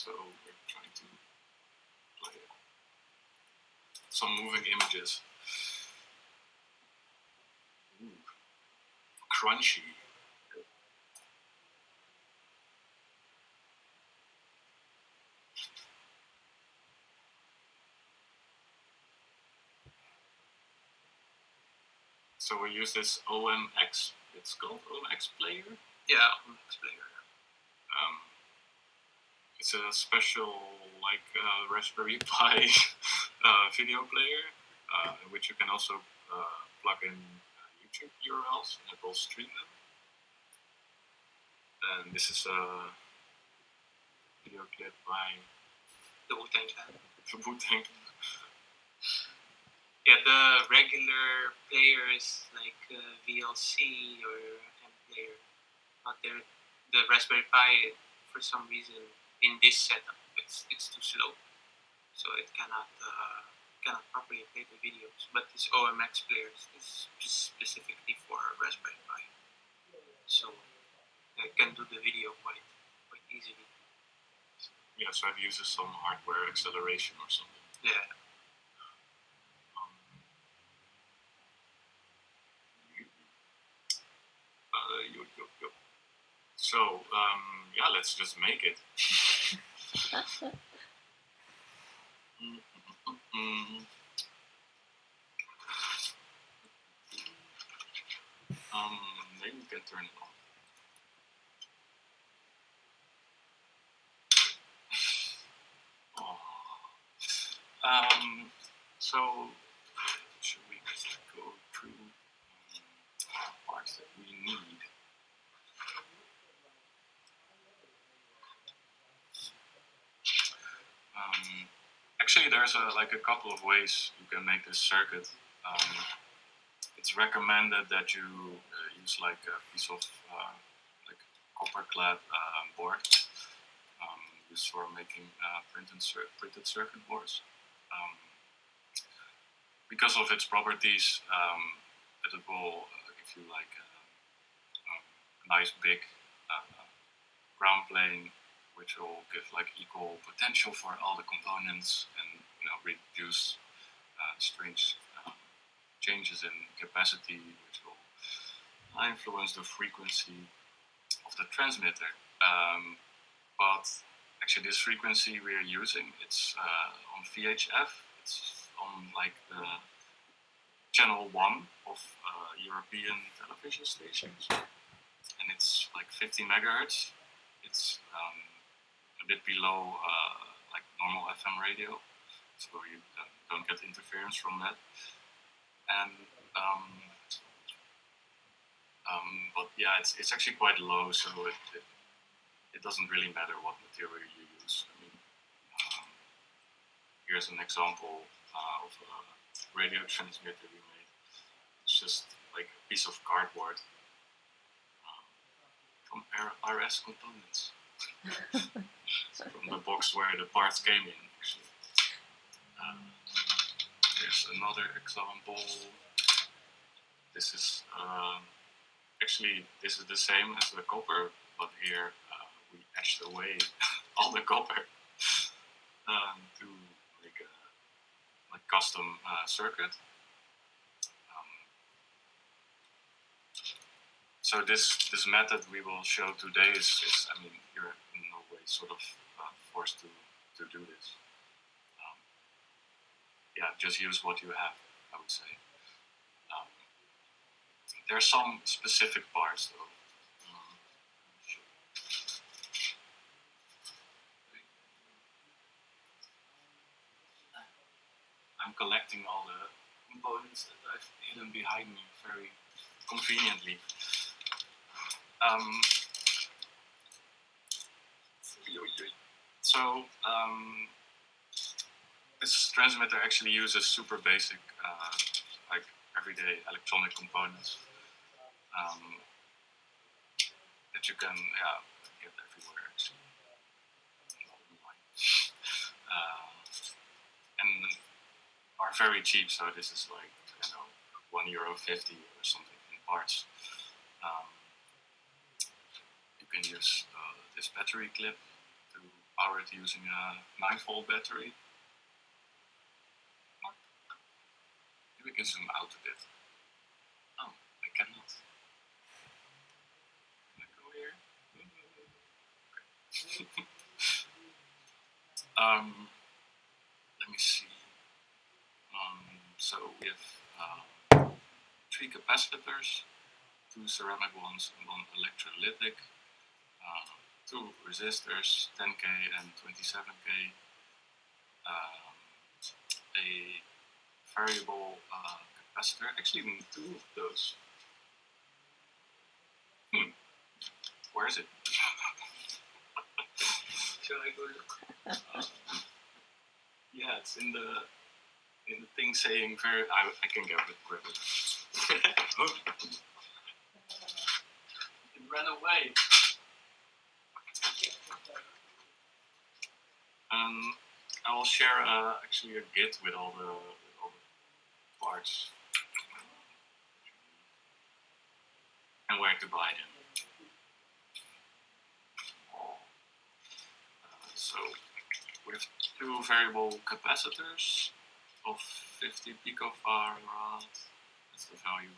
So we're trying to play some moving images. Ooh. Crunchy. So we use this OMX. It's called OMX Player. Yeah, OMX Player. It's a special, like Raspberry Pi video player, in which you can also plug in YouTube URLs, and it will stream them. And this is a video clip by the Wu-Tang Clan. The Wu-Tang Clan. Yeah, the regular players like VLC or M-Player, not there. The Raspberry Pi, for some reason, in this setup, it's too slow, so it cannot properly play the videos. But this OMX Player is just specifically for Raspberry Pi, so it can do the video quite easily. Yeah, so it uses some hardware acceleration or something. Yeah. So, yeah, let's just make it. Maybe we can turn it on. So should we go through parts that we need? Actually, there's a couple of ways you can make this circuit. It's recommended that you use like a piece of like copper-clad board used for making printed circuit boards. Because of its properties, it will give you like a nice big ground plane, which will give like equal potential for all the components and reduce strange changes in capacity, which will influence the frequency of the transmitter. But actually, this frequency we are using, it's on VHF. It's on like the channel 1 of European television stations, and it's like 50 megahertz. It's a bit below like normal FM radio, so you don't get interference from that. And but yeah, it's actually quite low, so it doesn't really matter what material you use. I mean, here's an example of a radio transmitter we made. It's just like a piece of cardboard from RS Components. From the box where the parts came in, actually. Here's another example. This is actually the same as the copper, but here we etched away all the copper to make a custom circuit. So this method we will show today is I mean, you're in no way sort of forced to do this. Yeah, just use what you have, I would say. There are some specific parts though. I'm collecting all the components that I've hidden behind me very conveniently. So this transmitter actually uses super basic, like everyday electronic components that you can get everywhere actually. And are very cheap, so this is like €1.50 or something in parts. You can use this battery clip to powered using a 9-volt battery. Maybe we can zoom out a bit. Oh, I cannot. Can I go here? Let me see. So we have 3 capacitors, 2 ceramic ones and 1 electrolytic, 2 resistors, 10K and 27K, a variable capacitor. Actually, we need 2 of those. Where is it? Shall I go look? Yeah, it's in the thing saying I can get it quickly. It ran away. I will share actually a Git with all the parts and where to buy them. So we have 2 variable capacitors of 50 picofarad. That's the value.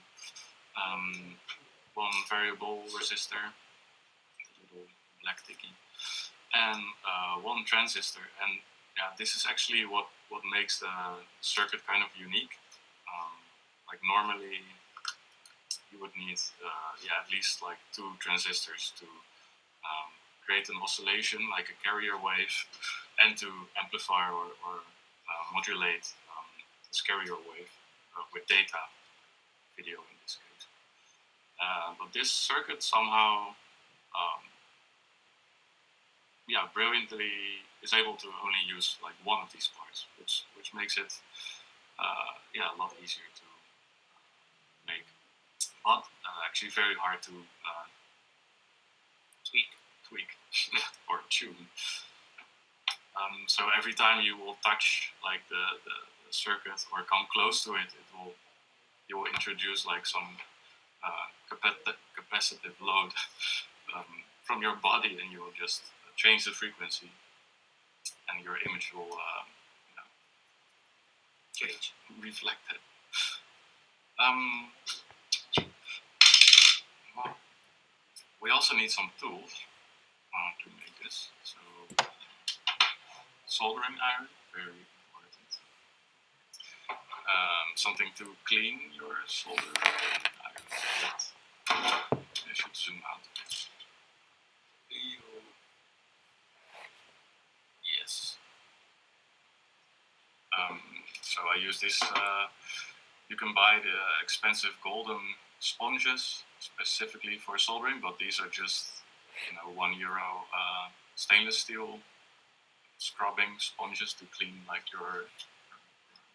1 variable resistor, a little black ticky, and 1 transistor. And yeah, this is actually what makes the circuit kind of unique. Like normally, you would need at least like 2 transistors to create an oscillation, like a carrier wave, and to amplify or modulate this carrier wave with data, video in this case. But this circuit somehow, brilliantly is able to only use like 1 of these parts, which makes it a lot easier to make, but actually very hard to tweak or tune. So every time you will touch like the circuit or come close to it, you will introduce like some capacitive load from your body, and you will just change the frequency, and your image will Change. Reflect it. Well, we also need some tools to make this. So soldering iron, very important. Something to clean your soldering iron. I should zoom out a bit. Yes. So I use this. You can buy the expensive golden sponges specifically for soldering, but these are just €1 stainless steel scrubbing sponges to clean like your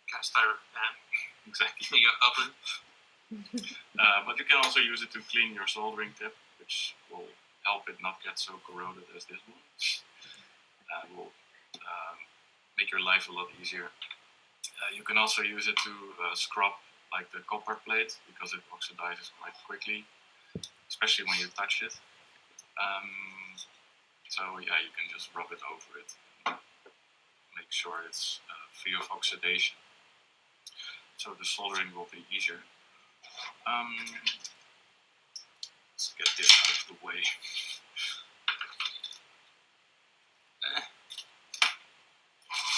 cast iron pan. Exactly. Your oven. But you can also use it to clean your soldering tip, which will help it not get so corroded as this one. Will make your life a lot easier. You can also use it to scrub like the copper plate, because it oxidizes quite quickly, especially when you touch it. So yeah, you can just rub it over it, make sure it's free of oxidation, so the soldering will be easier. Let's get this out of the way.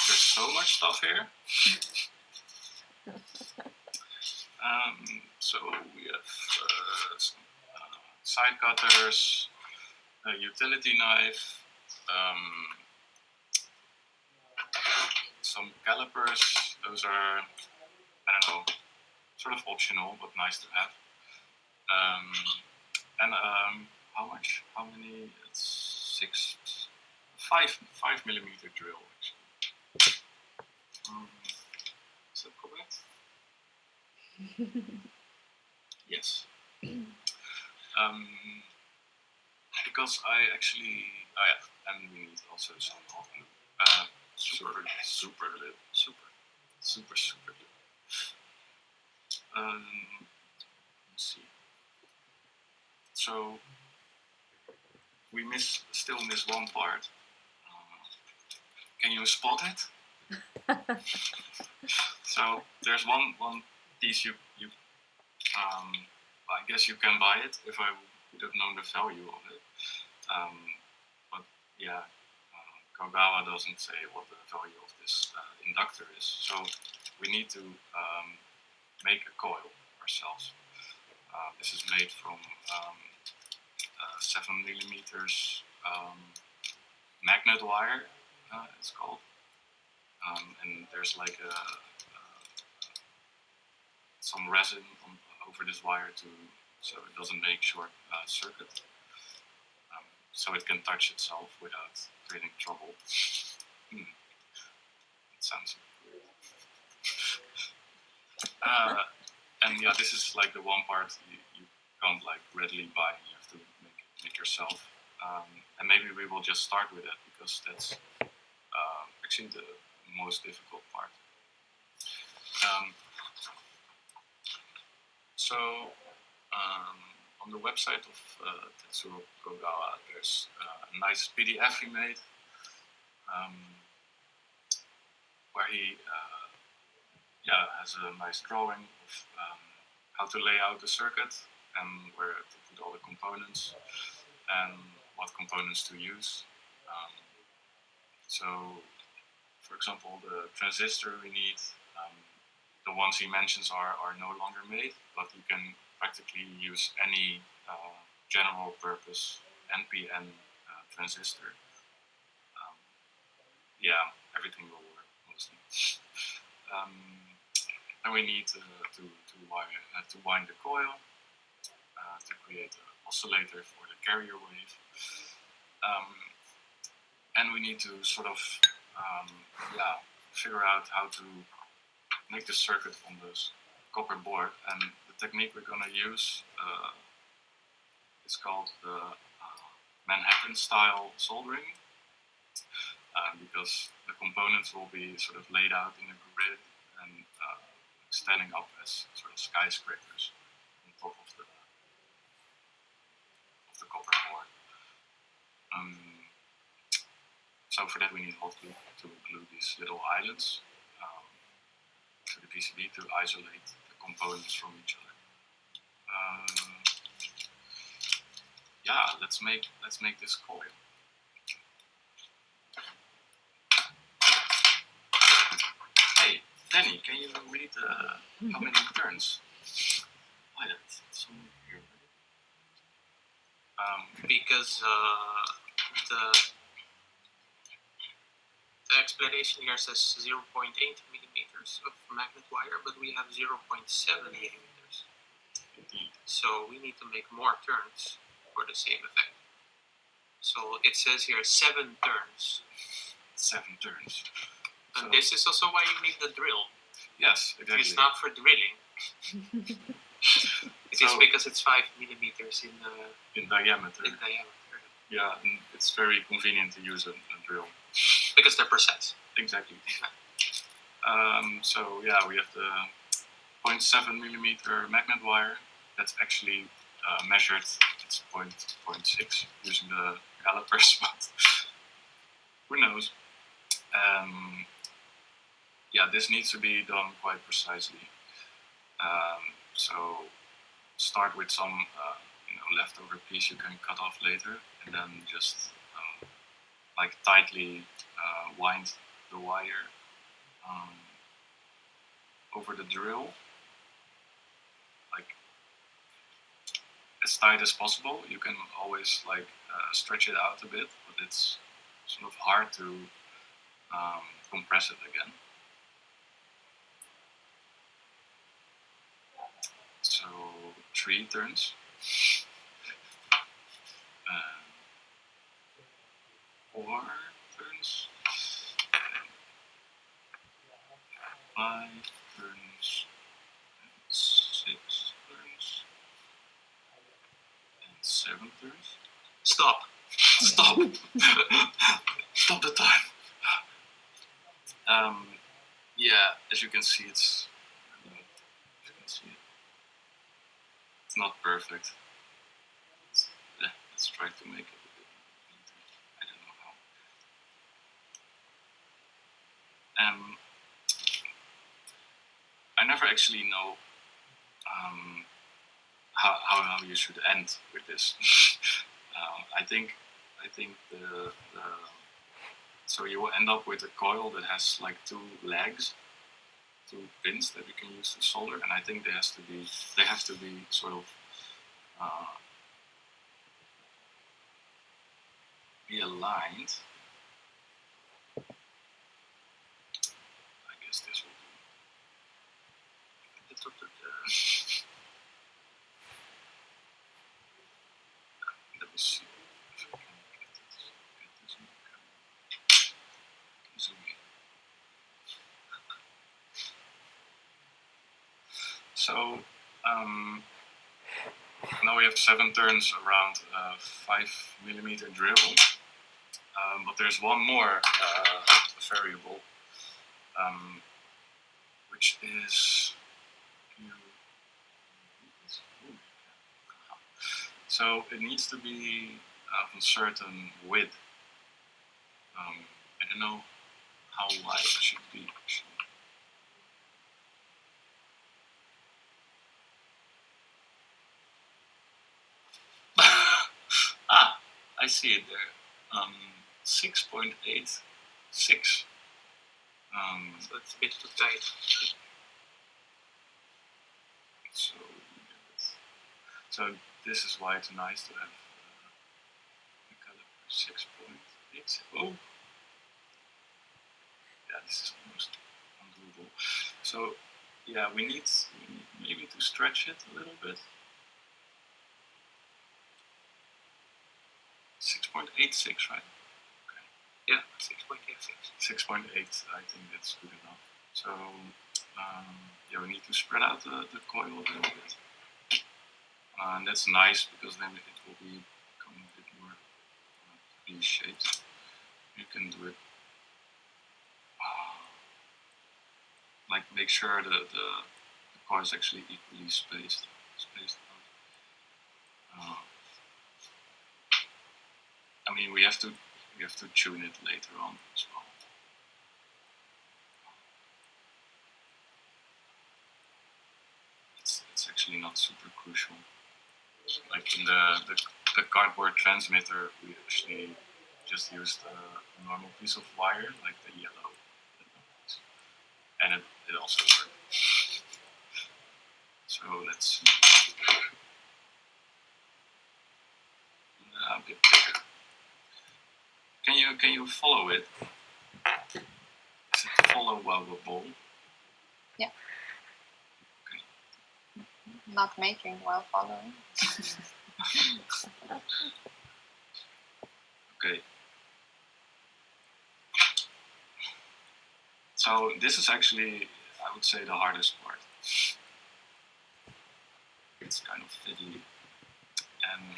There's so much stuff here. So we have some side cutters, a utility knife, some calipers. Those are, I don't know, sort of optional, but nice to have. And how much? How many? It's 5 millimeter drill actually. Is that correct? Yes. Because I actually, and we need also some hot glue. Super glue. Super glue. Let's see. So we still miss one part. Can you spot it? So there's one piece you I guess you can buy it if I would have known the value of it. But yeah, Kogawa doesn't say what the value of this inductor is. So we need to make a coil ourselves. This is made from 7 millimeters magnet wire, it's called. And there's like some resin over this wire so it doesn't make short circuit. So it can touch itself without creating trouble. It sounds weird. And yeah, this is like the one part you can't like readily buy. You have to make yourself. And maybe we will just start with it because that's actually the most difficult part. On the website of Tetsuro Kogawa, there's a nice PDF he made where he has a nice drawing of how to lay out the circuit and where to put all the components and what components to use. So, for example, the transistor we need, the ones he mentions are no longer made, but you can practically use any general purpose NPN transistor. Everything will work mostly. And we need to wind the coil to create an oscillator for the carrier wave. And we need to sort of figure out how to make the circuit on this copper board. And the technique we're going to use is called the Manhattan style soldering, because the components will be sort of laid out in a grid and standing up as sort of skyscrapers on top of the copper board. So for that we need hot glue to glue these little islands to the PCB to isolate the components from each other. Let's make this coil. Hey, Danny, can you read how many turns? That's somewhere here. Because the explanation here says 0.8 millimeters of magnet wire, but we have 0.7 millimeters. Indeed. So we need to make more turns for the same effect. So it says here 7 turns. 7 turns. And this is also why you need the drill. Yes, exactly. It's not for drilling. It is because it's 5 millimeters in diameter. In diameter. Yeah, and it's very convenient to use a drill. Because they're precise. Exactly. We have the 0.7 millimeter magnet wire. That's actually measured. It's 0.6 using the calipers, but who knows? This needs to be done quite precisely. So start with some leftover piece you can cut off later, and then just tightly wind the wire over the drill, as tight as possible. You can always stretch it out a bit, but it's sort of hard to compress it again. So 3 turns. 4 turns. 5 turns. 6 turns. And 7 turns. Stop. Stop. Stop the time. As you can see, it's not perfect. Let's try to make it a bit neater. I don't know how. And I never actually know how you should end with this. I think the so you will end up with a coil that has like two legs, two pins that you can use to solder, and I think they have to be sort of be aligned. I guess this will do. Let me see if I can get this on the camera. Zoom in. So now we have 7 turns around a 5mm drill, but there's one more variable, which is so it needs to be of a certain width. I don't know how wide it should be actually. I see it there. 6.86. So it's a bit too tight. So this is why it's nice to have the caliper 6.8. Oh, yeah, this is almost undoable. So yeah, we need maybe to stretch it a little bit. 6.86, right? Okay. Yeah, 6.86. 6.8, I think that's good enough. So yeah, we need to spread out the coil a little bit. And that's nice because then it will become a bit more V-shaped. You can do it like make sure the coil is actually equally spaced out. I mean, we have to tune it later on as well. It's actually not super crucial. Like in the cardboard transmitter, we actually just used a normal piece of wire, like the yellow, and it also worked. So let's see. A bit bigger. Can you follow it? Is it followable? Yeah. Okay. Not making while following. Okay. So this is actually, I would say, the hardest part. It's kind of fiddly, and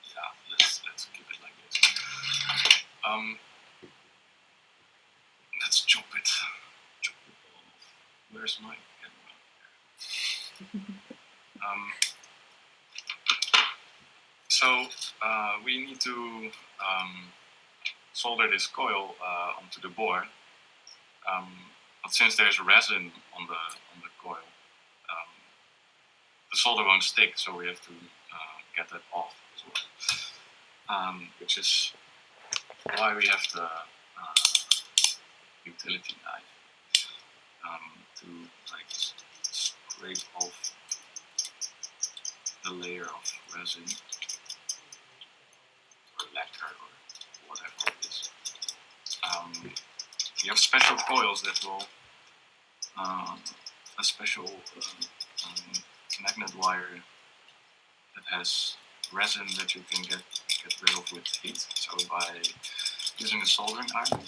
yeah, let's keep it like this. Let's chop it. Chop it off. Where's my camera? So we need to solder this coil onto the board, but since there's resin on the coil, the solder won't stick, so we have to get that off as well. Which is why we have the utility knife to like scrape off the layer of resin or lacquer or whatever it is. You have special coils that will a special magnet wire that has resin that you can get rid of with heat. So by using a soldering iron.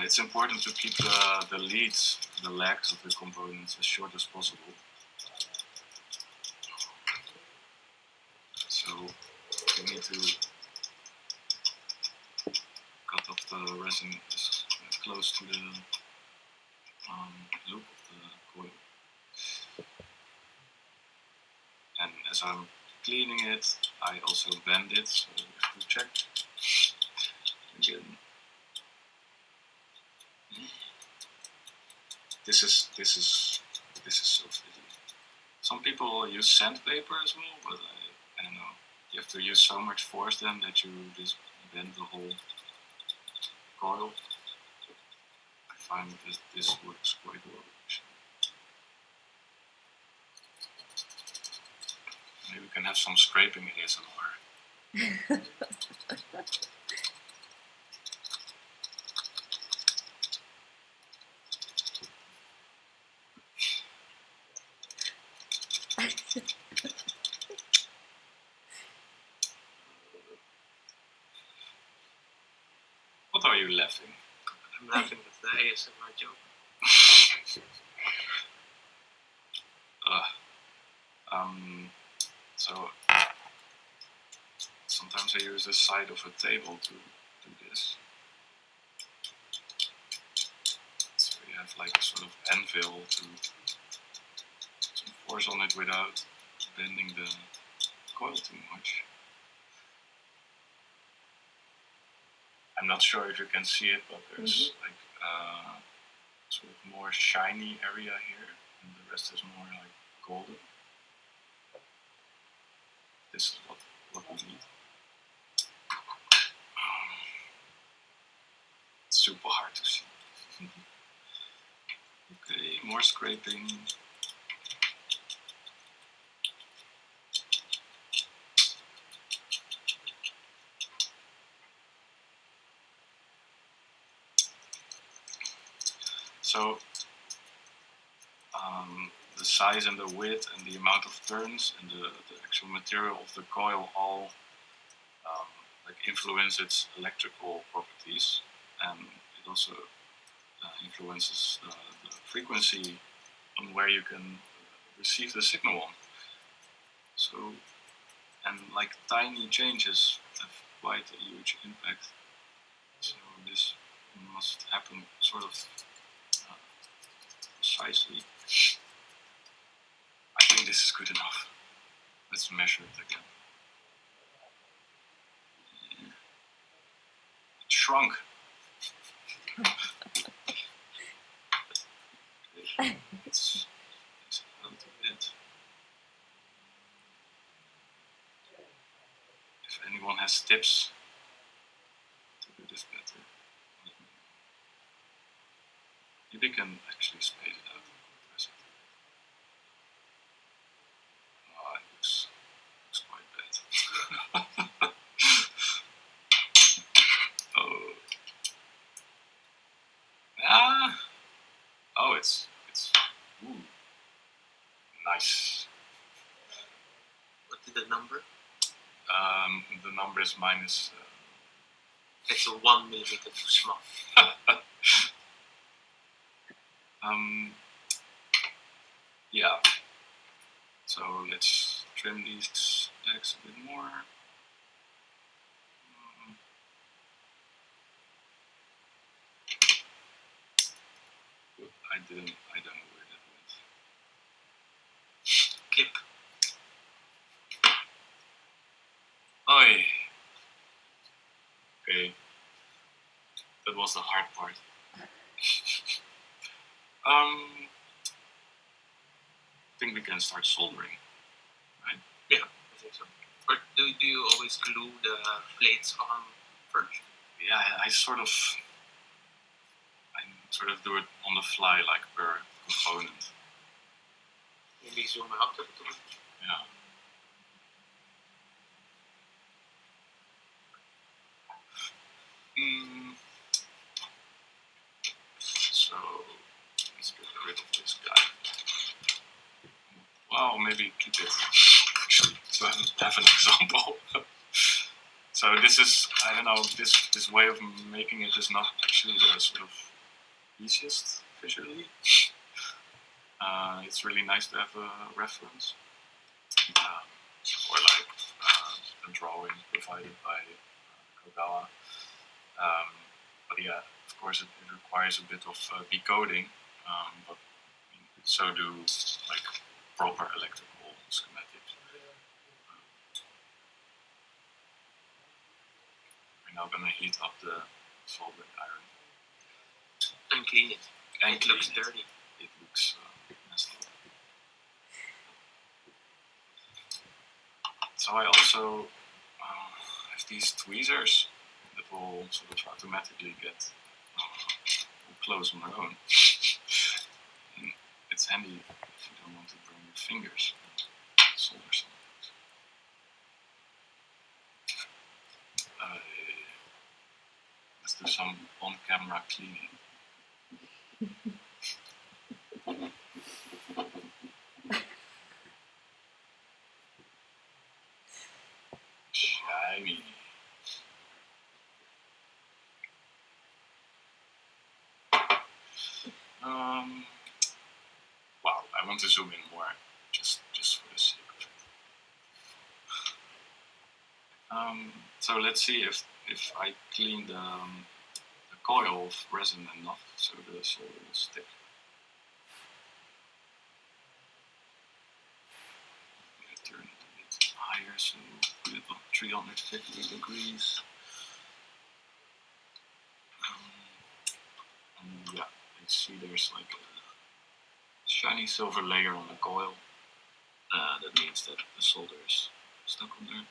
It's important to keep the leads, the legs of the components as short as possible. So you need to cut off the resin as close to the loop of the coil. And as I'm cleaning it, I also bend it, so we have to check again. This is so fitty. Some people use sandpaper as well, but I don't know. You have to use so much force then that you just bend the whole coil. I find that this works quite well. Maybe we can have some scraping ASMR. What are you laughing? I'm laughing at the ASMR joke. So sometimes I use the side of a table to do this. So you have like a sort of anvil to force on it without bending the coil too much. I'm not sure if you can see it, but there's like sort of more shiny area here, and the rest is more like golden. This is what we need. It's super hard to see. Okay, more scraping. So the size and the width and the amount of turns and the actual material of the coil all like influence its electrical properties, and it also influences the frequency on where you can receive the signal on. So, and like tiny changes have quite a huge impact. So this must happen sort of precisely. I think this is good enough. Let's measure it again. It shrunk. It's a little bit. If anyone has tips to do this better, maybe you can actually space it out. Oh, it looks quite bad. Oh. Oh, it's ooh, nice. What is the number? The number is minus. It's a 1 millimeter too small. Yeah. So let's trim these decks a bit more. I don't know where that went. Clip. Oi. Okay. That was the hard part. I think we can start soldering, right? Yeah, I think so. Or do you always glue the plates on first? Yeah, I sort of do it on the fly, like per component. Maybe zoom out a little bit. Yeah. So let's get rid of this guy. Well, maybe keep it actually to have an example. So this is, I don't know, this way of making it is not actually the sort of easiest visually. It's really nice to have a reference, or like a drawing provided by Kogawa. But yeah, of course it requires a bit of decoding, but so do like proper electrical schematics. now gonna heat up the soldering iron And clean it. and It looks clean it. dirty. It looks nasty. So I also have these tweezers that will sort of automatically get close on their own. And it's handy if you don't want to burn your fingers and solder something. Let's do some on-camera cleaning. Shiny. Wow, I want to zoom in more, just for the sake of it. So let's see if I clean the coil of resin enough so the solder will stick. I turn it a bit higher, so put it on 350 degrees. And yeah, you see there's like a shiny silver layer on the coil. That means that the solder is stuck on there.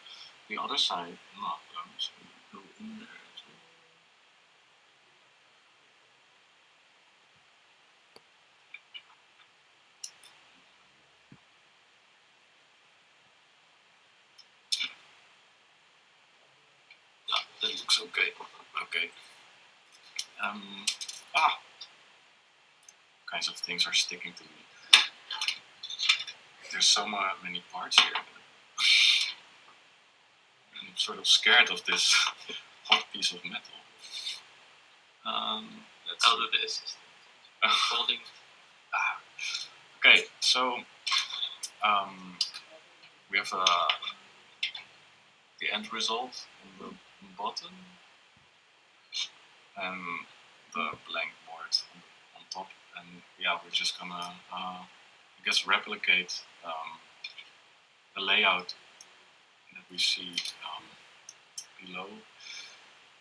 The other side, not though, so go in there as well. That looks okay. Okay. Kinds of things are sticking to me. There's so many parts here. I'm sort of scared of this hot piece of metal. Let's I'll do the assistant. Holding. Okay, so we have the end result on the bottom and the blank board on top, and yeah, we're just gonna I guess replicate the layout that we see below.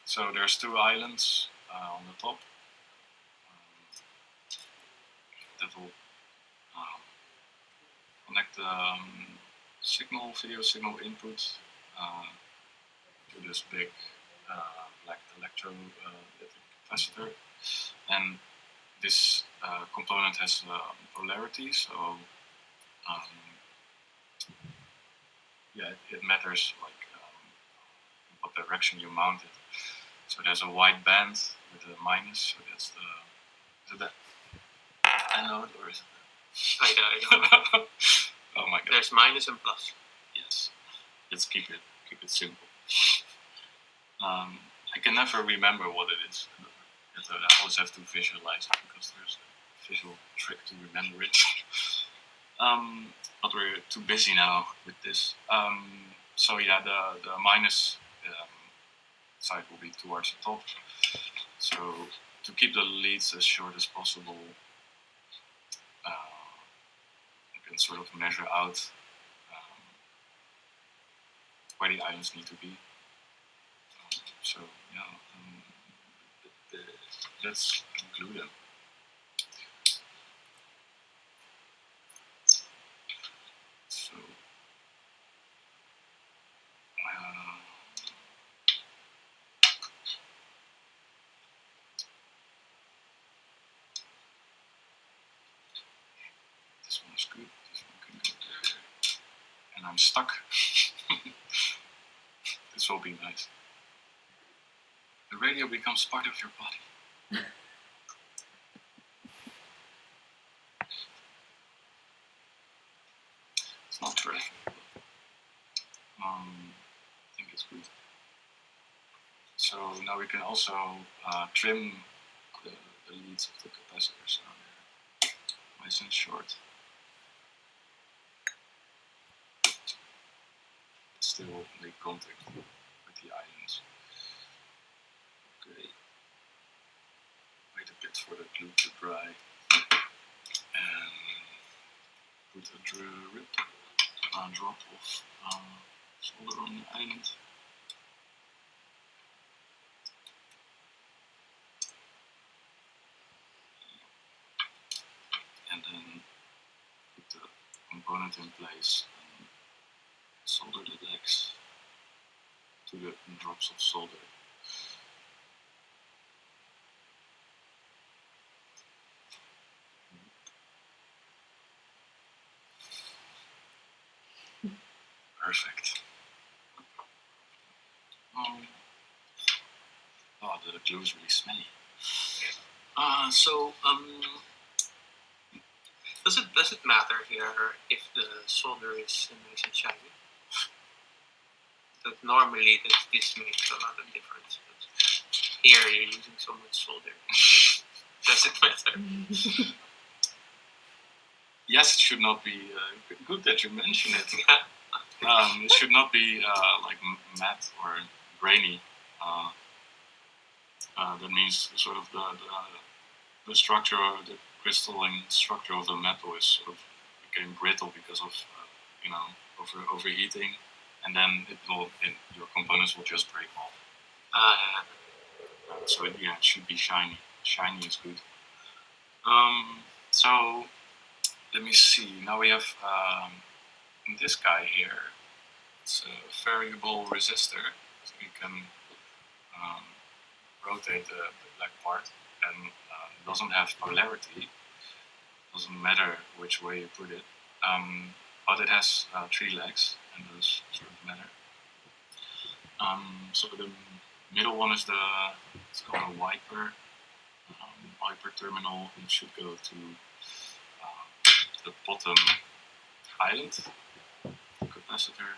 So there's two islands on the top that will connect the video signal input to this big black electrolytic capacitor, and this component has polarity, so yeah, it matters like what direction you mount it. So there's a white band with a minus, so that's the, is it that anode or is it that? I don't. Oh my god. There's minus and plus. Yes. Let's keep it simple. I can never remember what it is. I always have to visualize it because there's a visual trick to remember it. But we're too busy now with this. So yeah, the minus side will be towards the top. So to keep the leads as short as possible, you can sort of measure out where the islands need to be. So yeah, let's include them. So this one is good. This one can go there, and I'm stuck. This will be nice. The radio becomes part of your body. It's not terrific. I think it's good. So now we can also trim the leads of the capacitor, so they're nice and short. Still make contact with the ions. Okay. Wait a bit for the glue to dry. And put a drop of solder on the island. component in place and solder the legs to the drops of solder. Perfect. Oh, the glue is really smelly. Does it matter here if the solder is nice and shiny? That normally this makes a lot of difference, but here you're using so much solder. Does it matter? Yes, it should not be. Good that you mention it. It should not be like matte or grainy. That means sort of the structure, the crystalline structure of the metal is sort of became brittle because of overheating, and then your components will just break off. So it should be shiny. Shiny is good. So let me see. Now we have this guy here. It's a variable resistor, so you can rotate the black part, and it doesn't have polarity. Doesn't matter which way you put it, but it has 3 legs, and those sort of matter. So the middle one is it's called a wiper. Wiper terminal. It should go to the bottom island capacitor.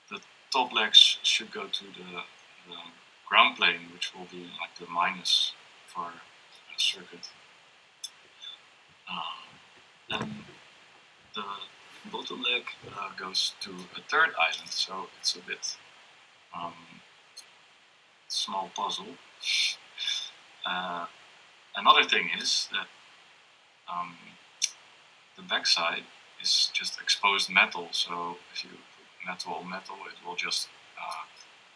The top legs should go to the ground plane, which will be like the minus for a circuit. Then the bottom leg goes to a third island, so it's a bit small puzzle. Another thing is that the backside is just exposed metal, so if you put metal on metal, it will just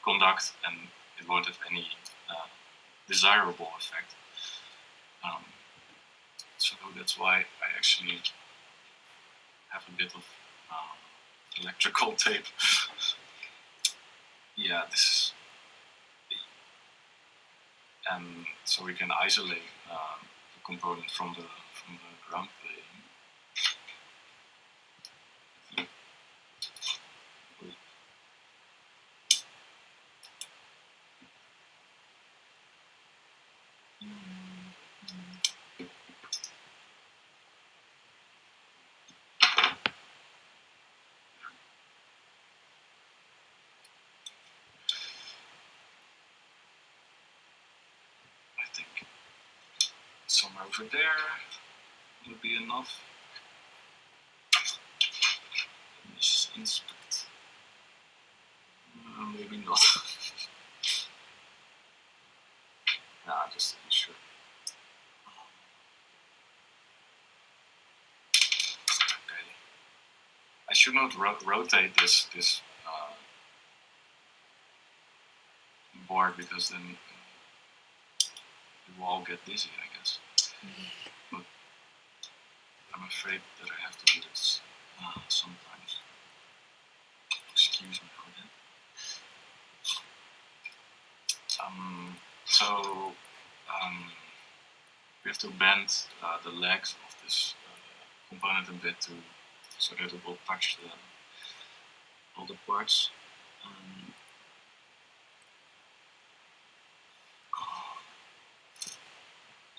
conduct and it won't have any desirable effect. So that's why I actually have a bit of electrical tape. Yeah, this is, and so we can isolate the component from the ground plane. I think somewhere over there would be enough. Let's inspect. Maybe not. Nah, just to be sure. Okay. I should not rotate this board, because then we will all get dizzy, I guess. But I'm afraid that I have to do this sometimes. Excuse me for that. So we have to bend the legs of this component a bit so that it will touch all the parts.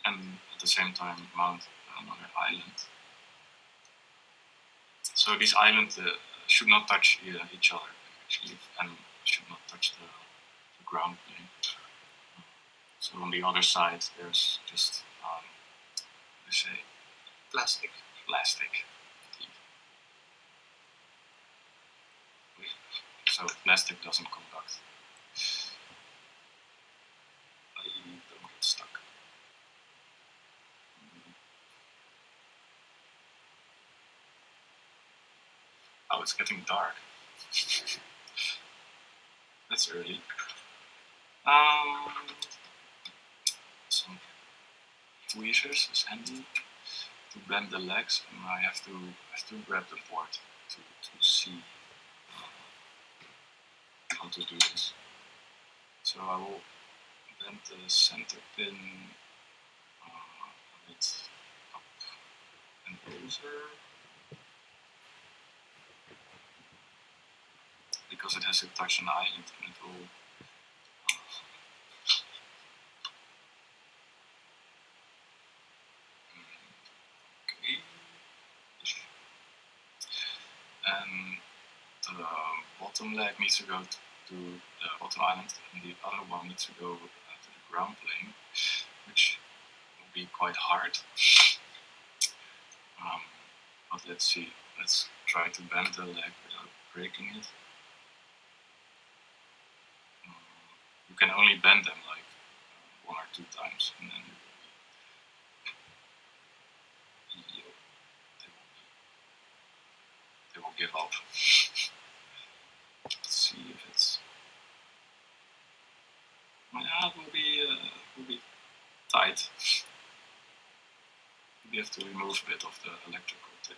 And at the same time mount another island. So these islands should not touch each other, actually, and should not touch the ground plane. So on the other side, there's just, they say, Plastic. So plastic doesn't conduct. I don't get stuck. Oh, it's getting dark. That's early. Some tweezers is handy. bend the legs, and I have to grab the board to see how to do this. So I will bend the center pin a bit up and over, because it has to touch an island, and it will okay. And the bottom leg needs to go to the bottom island, and the other one needs to go to the ground plane, which will be quite hard. But let's see. Let's try to bend the leg without breaking it. You can only bend them like 1 or 2 times, and then they will give up. Let's see if it's. Yeah, it will be tight. We have to remove a bit of the electrical tape.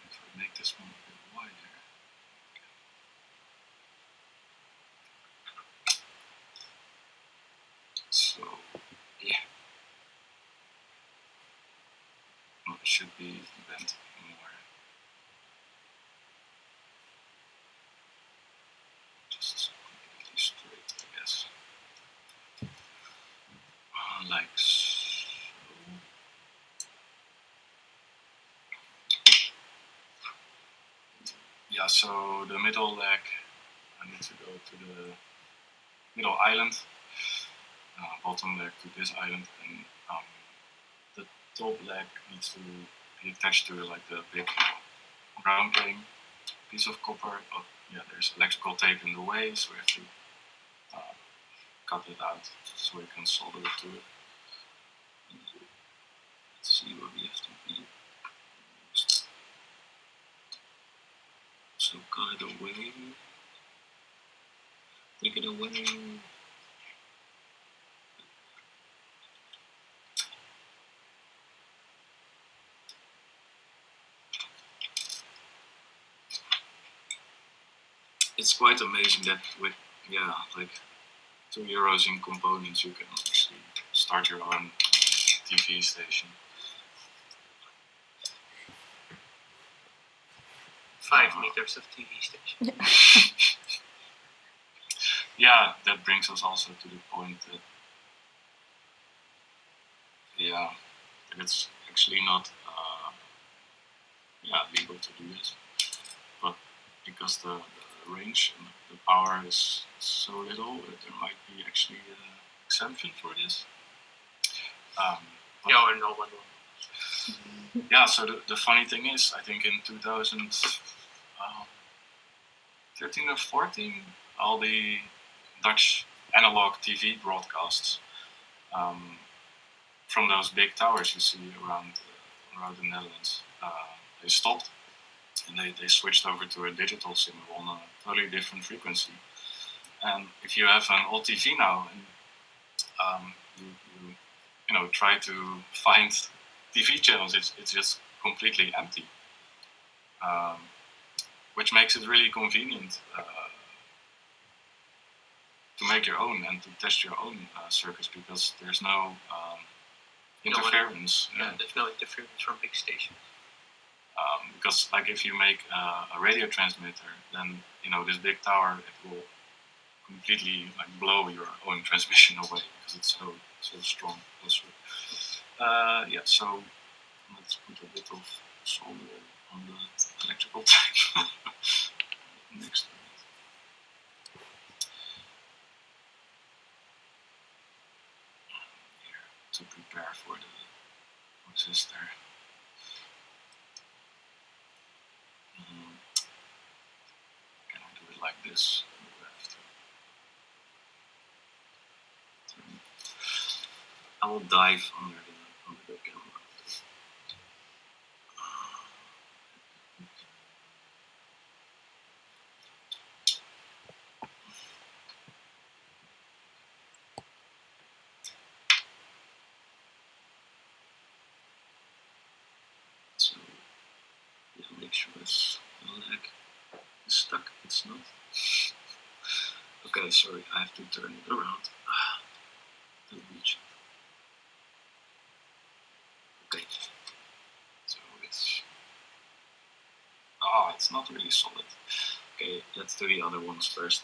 If I make this one a bit wider. So, yeah. Well, it should be bent more. Just completely straight, I guess. Like so. Yeah, so the middle leg, I need to go to the middle island, bottom leg to this island, and the top leg needs to be attached to like the big ground plane piece of copper. But yeah, there's electrical tape in the way, so we have to cut it out so we can solder it to it. Let's see what we have to do. So cut it away. Take it away. It's quite amazing that with like €2 in components you can actually start your own TV station. 5 meters of TV station. Yeah, that brings us also to the point that that it's actually not legal to do this, but because the range and the power is so little, there might be actually an exemption for this. Yeah, or no one will. Yeah, so the funny thing is, I think in 2013 or 14, all the Dutch analog TV broadcasts from those big towers you see around the Netherlands, they stopped, and they switched over to a digital signal on a totally different frequency. And if you have an old TV now, and you try to find TV channels, it's just completely empty, which makes it really convenient to make your own and to test your own circuits, because there's no interference. There's no interference from big stations. Because like if you make a radio transmitter, then this big tower, it will completely like blow your own transmission away because it's so strong. So let's put a bit of solder on the electrical tape next to it. Here to prepare for the resistor. Can I do it like this? I will dive under the camera. this leg is stuck. It's not. Okay, sorry, I have to turn it around to reach it. Okay, so it's not really solid. Okay, let's do the other ones first,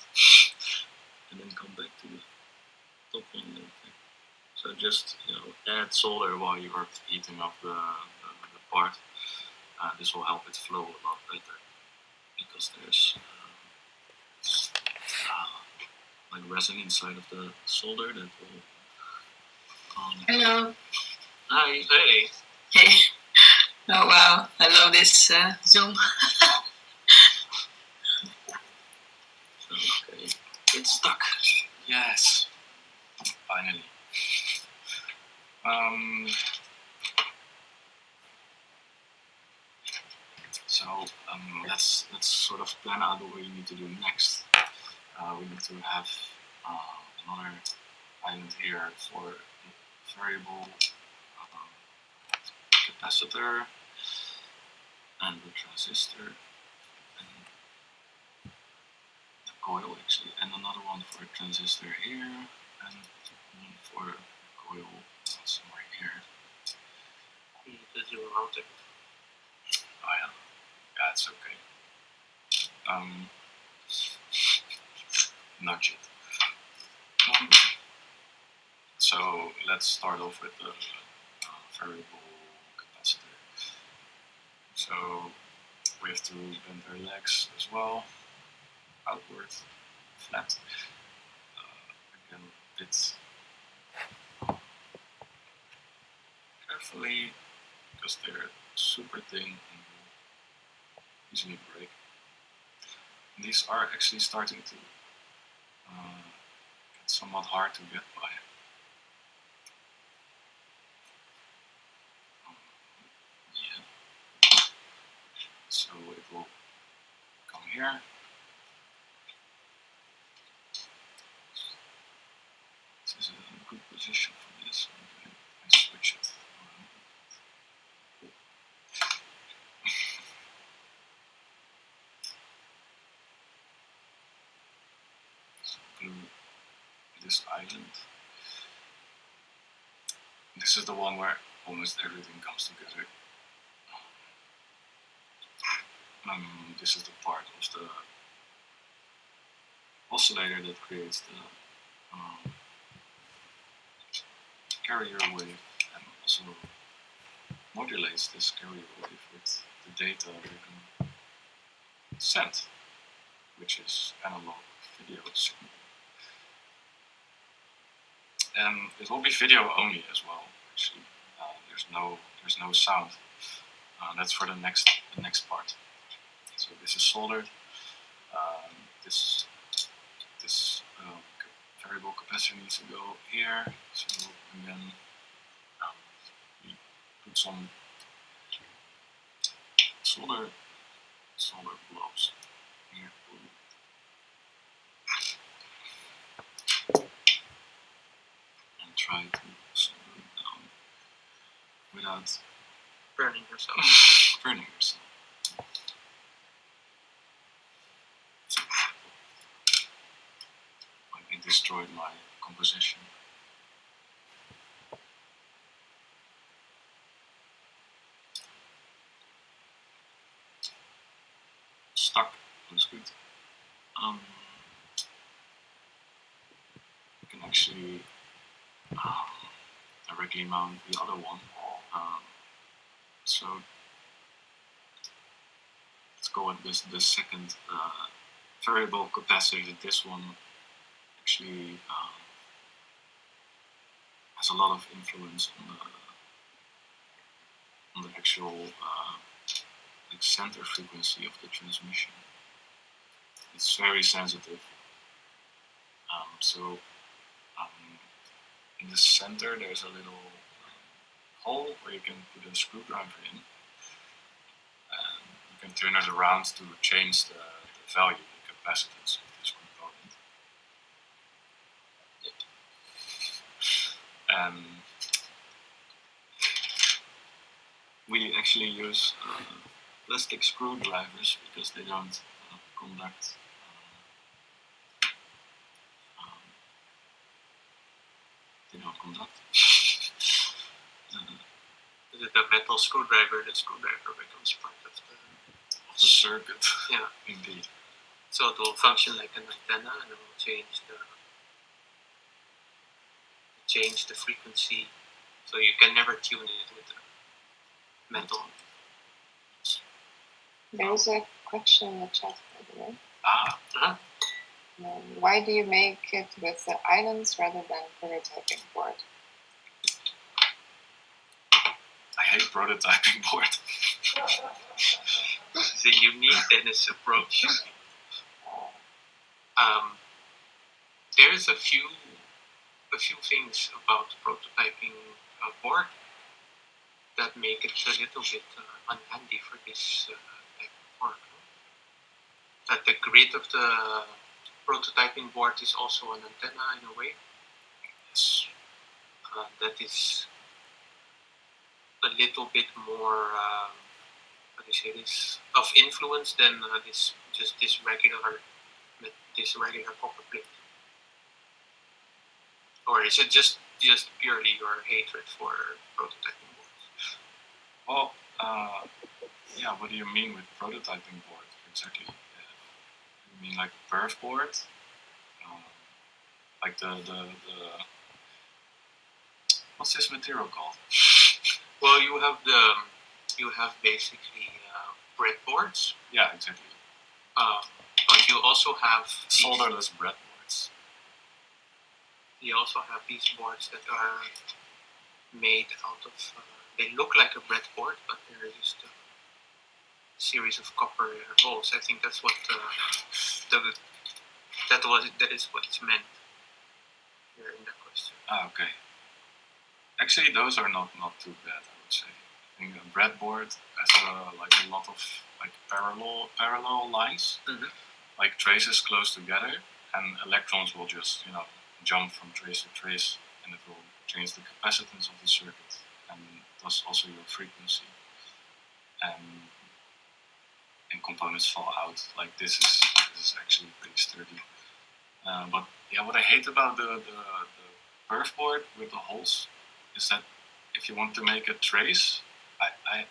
and then come back to the top one. Okay. So just add solder while you are heating up the part. This will help it flow a lot better because there's like resin inside of the solder that will. Hello. Hi. Hey. Hey. Oh wow, I love this Zoom. Okay, it's stuck. Yes, finally. So let's sort of plan out what we need to do next. We need to have another island here for the variable capacitor and the transistor and the coil actually, and another one for a transistor here and one for a coil somewhere here. Because you wrote it. Oh yeah, it's okay. Nudge it. So let's start off with the variable capacitor. So we have to bend our legs as well, outward, flat. Again, a bit carefully because they're super thin and will easily break. And these are actually starting to get somewhat hard to get by. So it will come here. This is a good position for this. I switch it. So glue this island. This is the one where almost everything comes together. This is the part of the oscillator that creates the carrier wave and also modulates this carrier wave with the data we're going to send, which is analog video signal. And it will be video only as well. Actually, there's no sound. That's for the next part. So this is soldered. This variable capacitor needs to go here. So again, we put some solder blobs here. And try to solder it down without Burning yourself. burning yourself. It destroyed my composition. Stuck. That's good. You can actually directly mount the other one. So let's go with the second variable capacitor. This one actually has a lot of influence on the actual like center frequency of the transmission. It's very sensitive. So in the center there's a little hole where you can put a screwdriver in. And you can turn it around to change the value, the capacitance of this component. We actually use plastic screwdrivers because they don't conduct. They don't conduct. Is it a metal screwdriver? The screwdriver becomes part of the circuit. Yeah. Indeed. So it will function like an antenna, and it will change the frequency. So you can never tune it with a metal. There is a question in the chat, by the way. Uh-huh. Why do you make it with the islands rather than prototyping board? I hate prototyping board. It's a unique Dennis approach. There's a few things about prototyping board that make it a little bit unhandy for this type of work. That the grid of the prototyping board is also an antenna in a way. Yes. That is a little bit more, how do you say this, of influence than this regular copper plate. Or is it just purely your hatred for prototyping boards? Well, yeah. What do you mean with prototyping board exactly? You mean like perf board? Like the what's this material called? Well, you have basically breadboards. Yeah, exactly. But you also have solderless breadboards. You also have these boards that are made out of. They look like a breadboard, but they're just a series of copper holes. I think that's what that is what it's meant here in that question. Okay. Actually, those are not too bad, I would say. I think a breadboard has like a lot of like parallel lines, like traces close together, and electrons will just jump from trace to trace, and it will change the capacitance of the circuit, and thus also your frequency. And components fall out. Like this is actually pretty sturdy. But yeah, what I hate about the perf board with the holes is that if you want to make a trace, I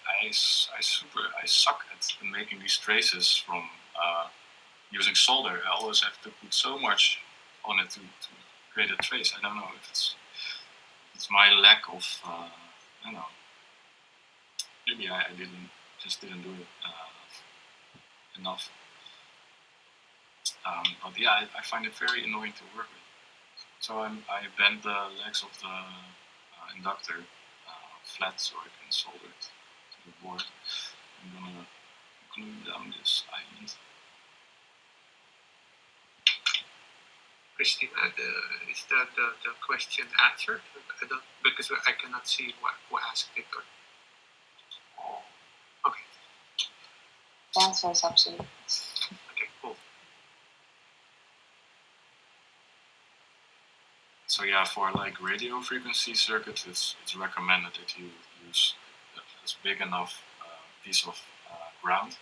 suck at making these traces from using solder. I always have to put so much on it to create a trace. I don't know if it's my lack of I don't know. Maybe I didn't do it enough. But yeah, I find it very annoying to work with. So I bend the legs of the inductor flat so I can solder it to the board. I'm gonna glue down this island. Christina, is the question answered? Because I cannot see who asked it. Okay. The answer is absolutely. Okay, cool. So yeah, for like radio frequency circuits, it's recommended that you use a big enough piece of ground.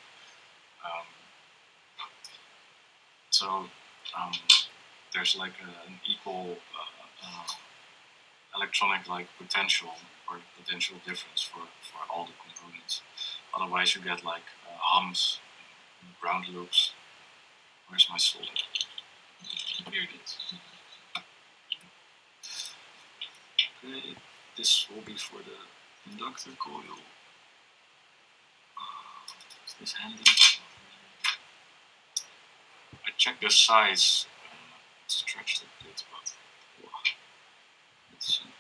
There's like an equal electronic like potential or potential difference for all the components. Otherwise, you get like humps, ground loops. Where's my solder? Here it is. Okay, this will be for the inductor coil. Is this handy? I checked the size. It's stretched a bit, but let's see.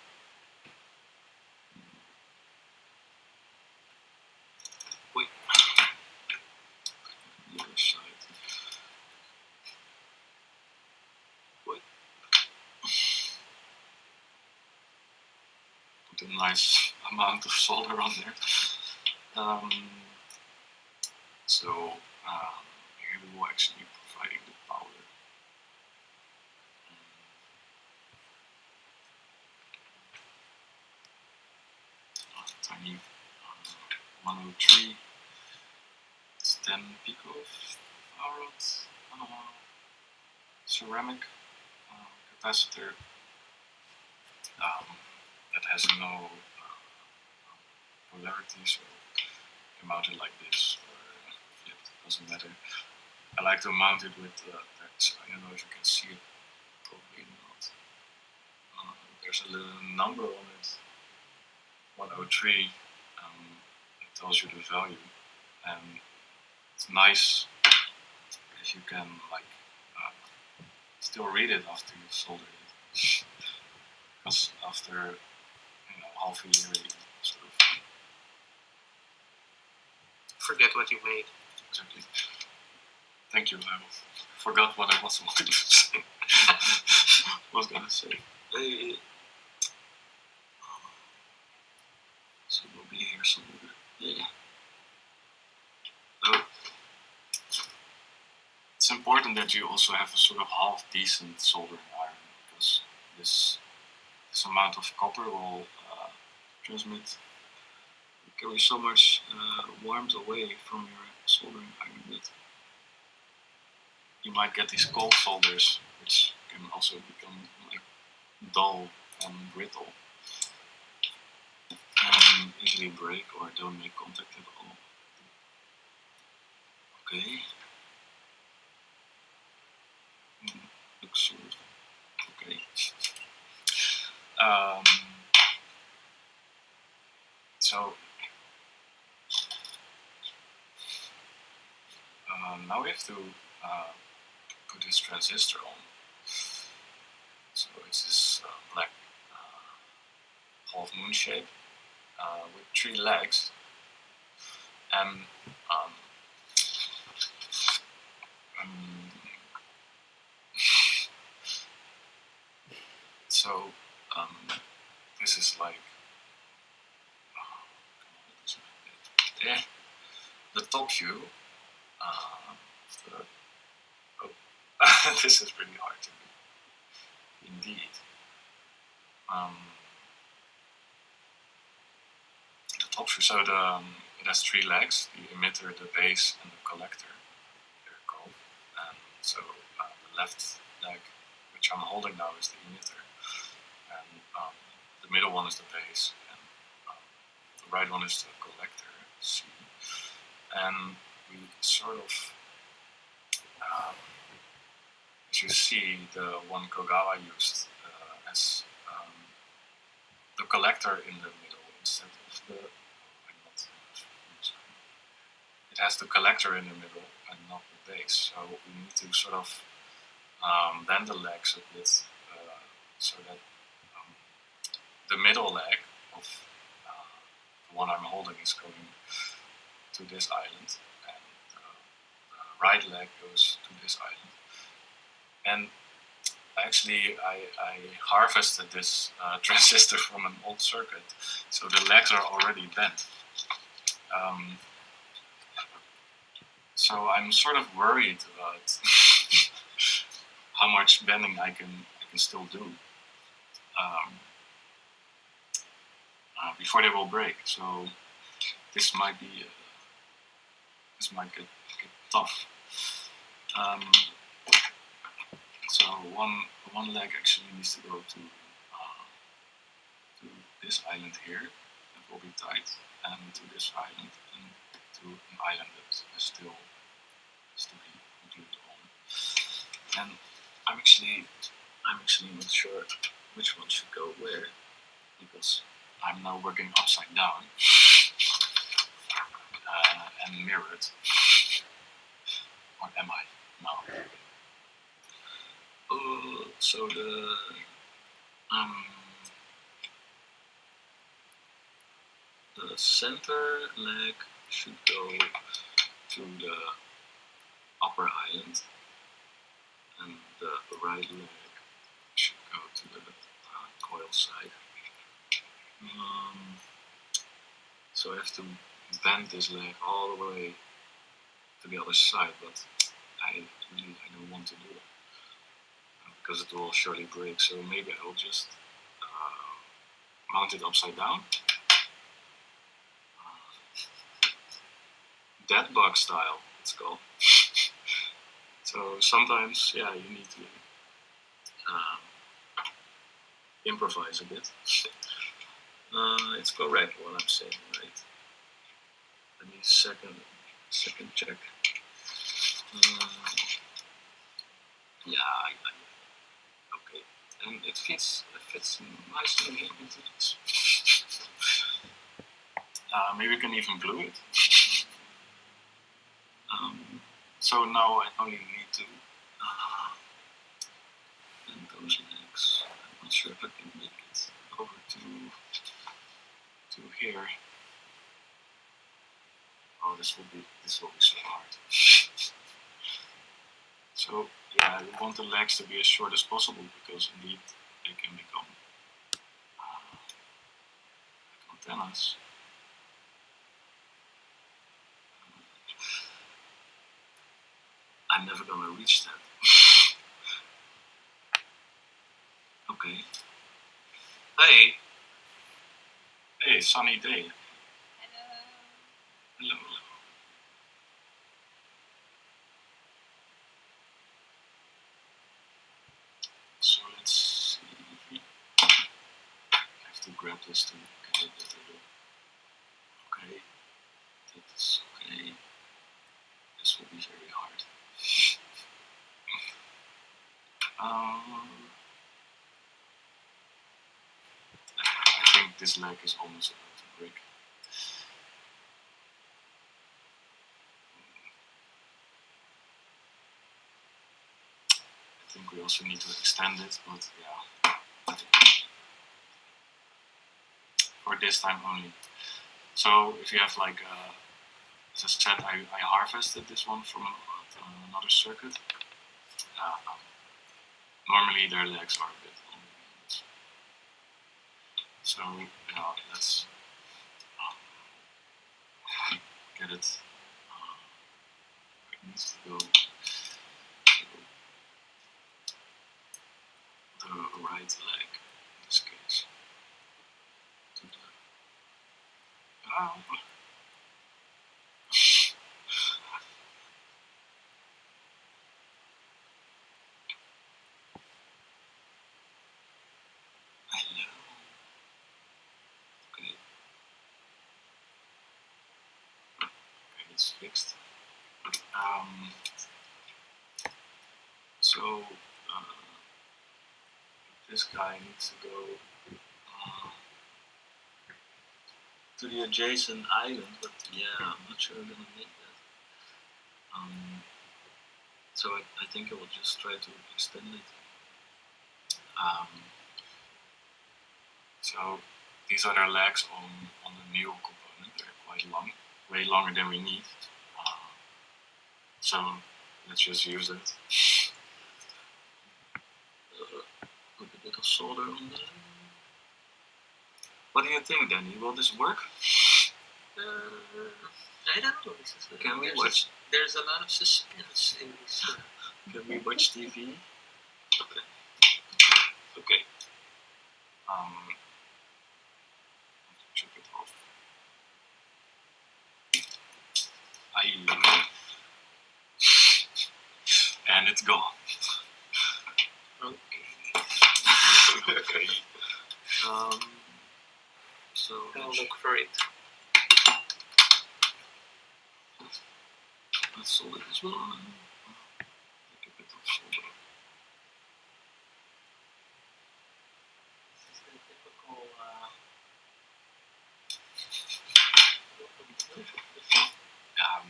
Wait. The other side. Wait. Put a nice amount of solder on there. Here we will actually be providing the power. Tiny 103. 10 picofarad ceramic capacitor that has no polarity, so you can mount it like this or flipped, doesn't matter. I like to mount it with that. I don't know if you can see it, probably not. There's a little number on it, 103. It tells you the value, and it's nice if you can like still read it after you've soldered it, because after half a year you sort of Forget what you made. exactly. Thank you. I forgot what I was going to say. So we'll be here somewhere. Yeah. So it's important that you also have a sort of half decent soldering iron, because this amount of copper will carry so much warmth away from your soldering iron that you might get these cold solders, which can also become like dull and brittle and easily break or don't make contact at all. Okay. Looks sort of okay. So now we have to put this transistor on. So it's this black half moon shape with 3 legs, and so this is like the top view. This is pretty hard to do, indeed. The top view, so it has 3 legs: the emitter, the base, and the collector. They're called. And so the left leg, which I'm holding now, is the emitter, and the middle one is the base, and the right one is the collector, C. And we sort of, as you see, the one Kogawa used as the collector in the middle instead of the. It has the collector in the middle and not the base, so we need to sort of bend the legs a bit so that the middle leg of the one I'm holding is going to this island, and the right leg goes to this island. And actually, I harvested this transistor from an old circuit, so the legs are already bent. So I'm sort of worried about how much bending I can still do before they will break. So this might be get tough. So one leg actually needs to go to this island here. That will be tight, and to this island, and to an island that still has to be glued on. And I'm actually not sure which one should go where, because I'm now working upside down and mirrored. Or am I? No. So the center leg should go to the upper island, and the right leg should go to the coil side. So I have to bend this leg all the way to the other side, but I don't want to do it because it will surely break. So maybe I'll just mount it upside down, dead bug style. let's go. So sometimes, yeah, you need to improvise a bit. It's correct what I'm saying, right? Let me second check. Yeah, okay, and it fits nicely into this. Maybe we can even glue it. So now I only need to bend those legs. I'm not sure if I can make it over to here. Oh, this will be so hard. So yeah, we want the legs to be as short as possible because indeed they can become antennas. I'm never gonna reach that. Okay. Hey, sunny day. Hello. So let's see if we have to grab this to get it better. Okay. That's okay. This will be very hard. I think this leg is almost about to break. I think we also need to extend it, but yeah. For this time only. So if you have like, as I said, I harvested this one from another circuit. Normally their legs are a bit longer than this. So yeah, let's get it. It needs to go to the right leg in this case. To the hello. Okay. Okay, it's fixed. So this guy needs to go to the adjacent island, but yeah, I'm not sure I'm gonna make that. So I think I will just try to extend it. So these are their legs on the new component. They're quite long, way longer than we need. So let's just use it. Put a bit of solder on there. What do you think, Danny? Will this work? I don't know. Can we watch? There's a lot of suspense in this. Can we watch TV? Okay. Okay. Check it off. And it's gone. Okay. Okay. So I'll look for it. Let's solder as well. Take a bit of solder. This is the typical.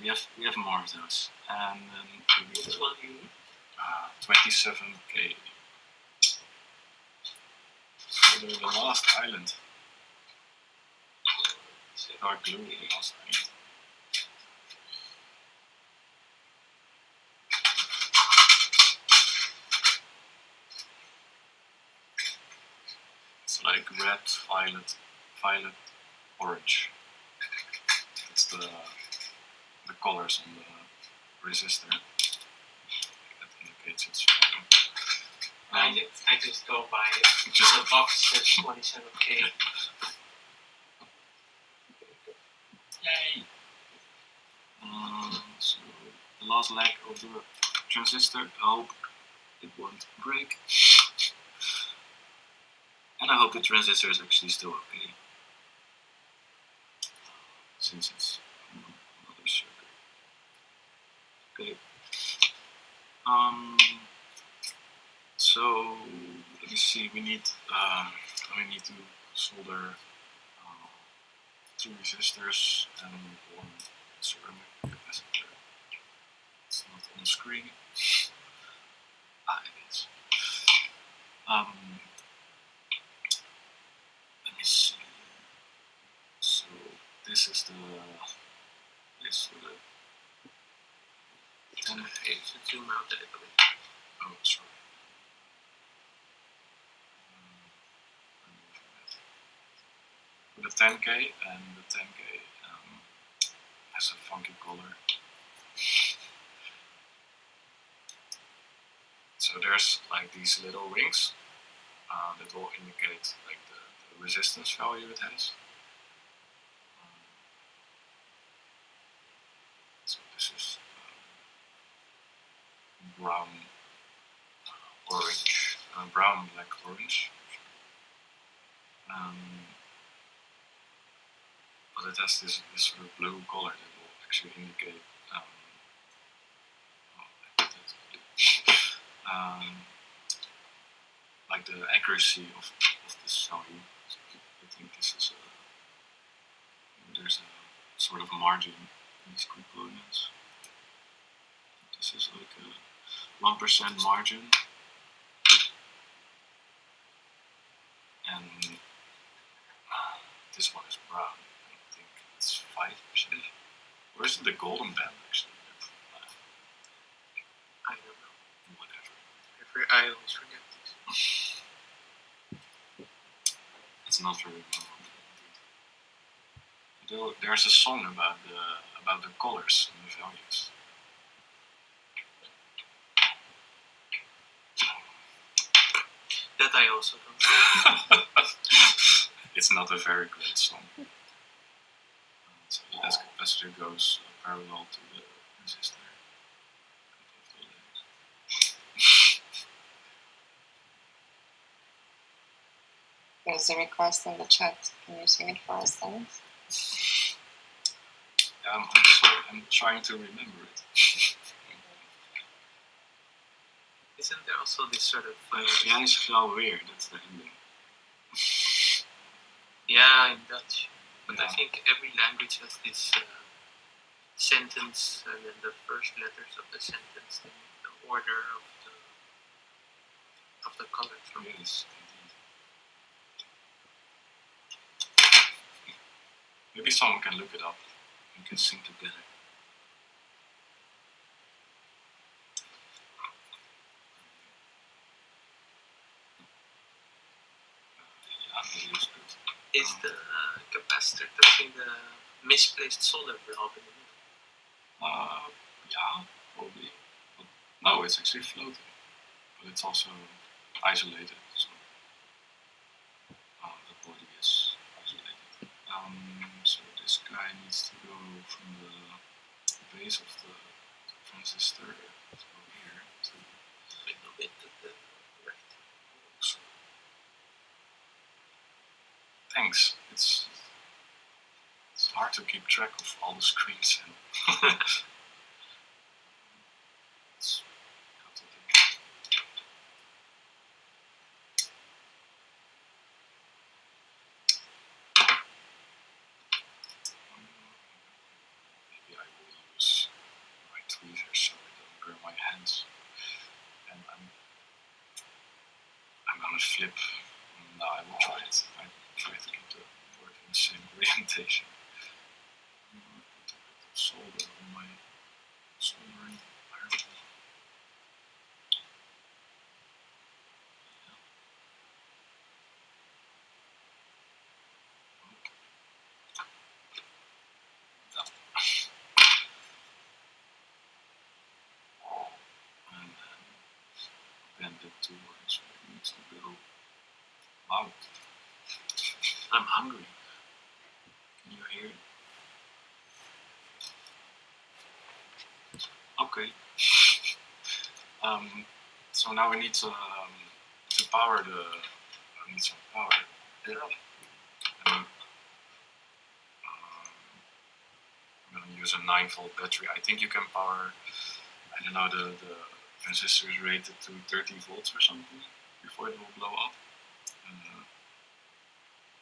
Yeah, we have more of those. And then Which one do you need? 27K. So the last island. Dark blue, the last island. It's like red, violet, orange. That's the colors on the resistor. That indicates it's strong. I just go by it. Just The box says 27K. Yay! So last leg of the transistor. I hope it won't break. And I hope the transistor is actually still okay, since it's another circuit. Okay. So let me see. We need to solder 2 resistors and 1 ceramic capacitor. It's not on the screen. It is. Let me see. So this is the place for the 10. Okay, so zoom out a little bit. Oh, sorry. For the 10K, and the 10K has a funky color. So there's like these little rings that will indicate like the resistance value it has. So this is brown, orange, brown, black, orange. But it has this sort of blue color that will actually indicate like the accuracy of this value. So I think this is there's a sort of margin in these components. This is like a 1% margin, and this one is brown. I think it's 5%. Or is it the golden band actually? I don't know. Whatever. I always forget this. It's not very well. There's a song about the colors and the values. That I also don't know. It's not a very great song. So the capacitor goes parallel to the resistor. There's a request in the chat. Can you sing it for us, Dennis? Yeah, I'm sorry. I'm trying to remember it. Isn't there also this sort of... Jij is wel weer, that's the ending. Yeah, in Dutch. But Yeah. I think every language has this sentence, and then the first letters of the sentence, and the order of the colors. Yes, indeed. Maybe someone can look it up and can sing together. Yeah, it is good. Is the capacitor touching the misplaced solder valve in the middle? Yeah, probably. But no, it's actually floating. But it's also isolated, so the body is isolated. So this guy needs to go from the base of the transistor to here to A little bit to the right. so. Thanks. It's hard to keep track of all the screens and it's complicated. Maybe I will use my tweezers so I don't burn my hands. And I'm gonna flip. No, I will try it. I try to keep the board in the same orientation. I'm gonna put a bit of solder on my soldering iron. And then bend it towards where it needs to go. Wow. I'm hungry. Can you hear it? Okay. Okay. So now we need to power the. I need some power there. And, I'm going to use a 9-volt battery. I think you can power. I don't know, the transistor is rated to 30 volts or something before it will blow up.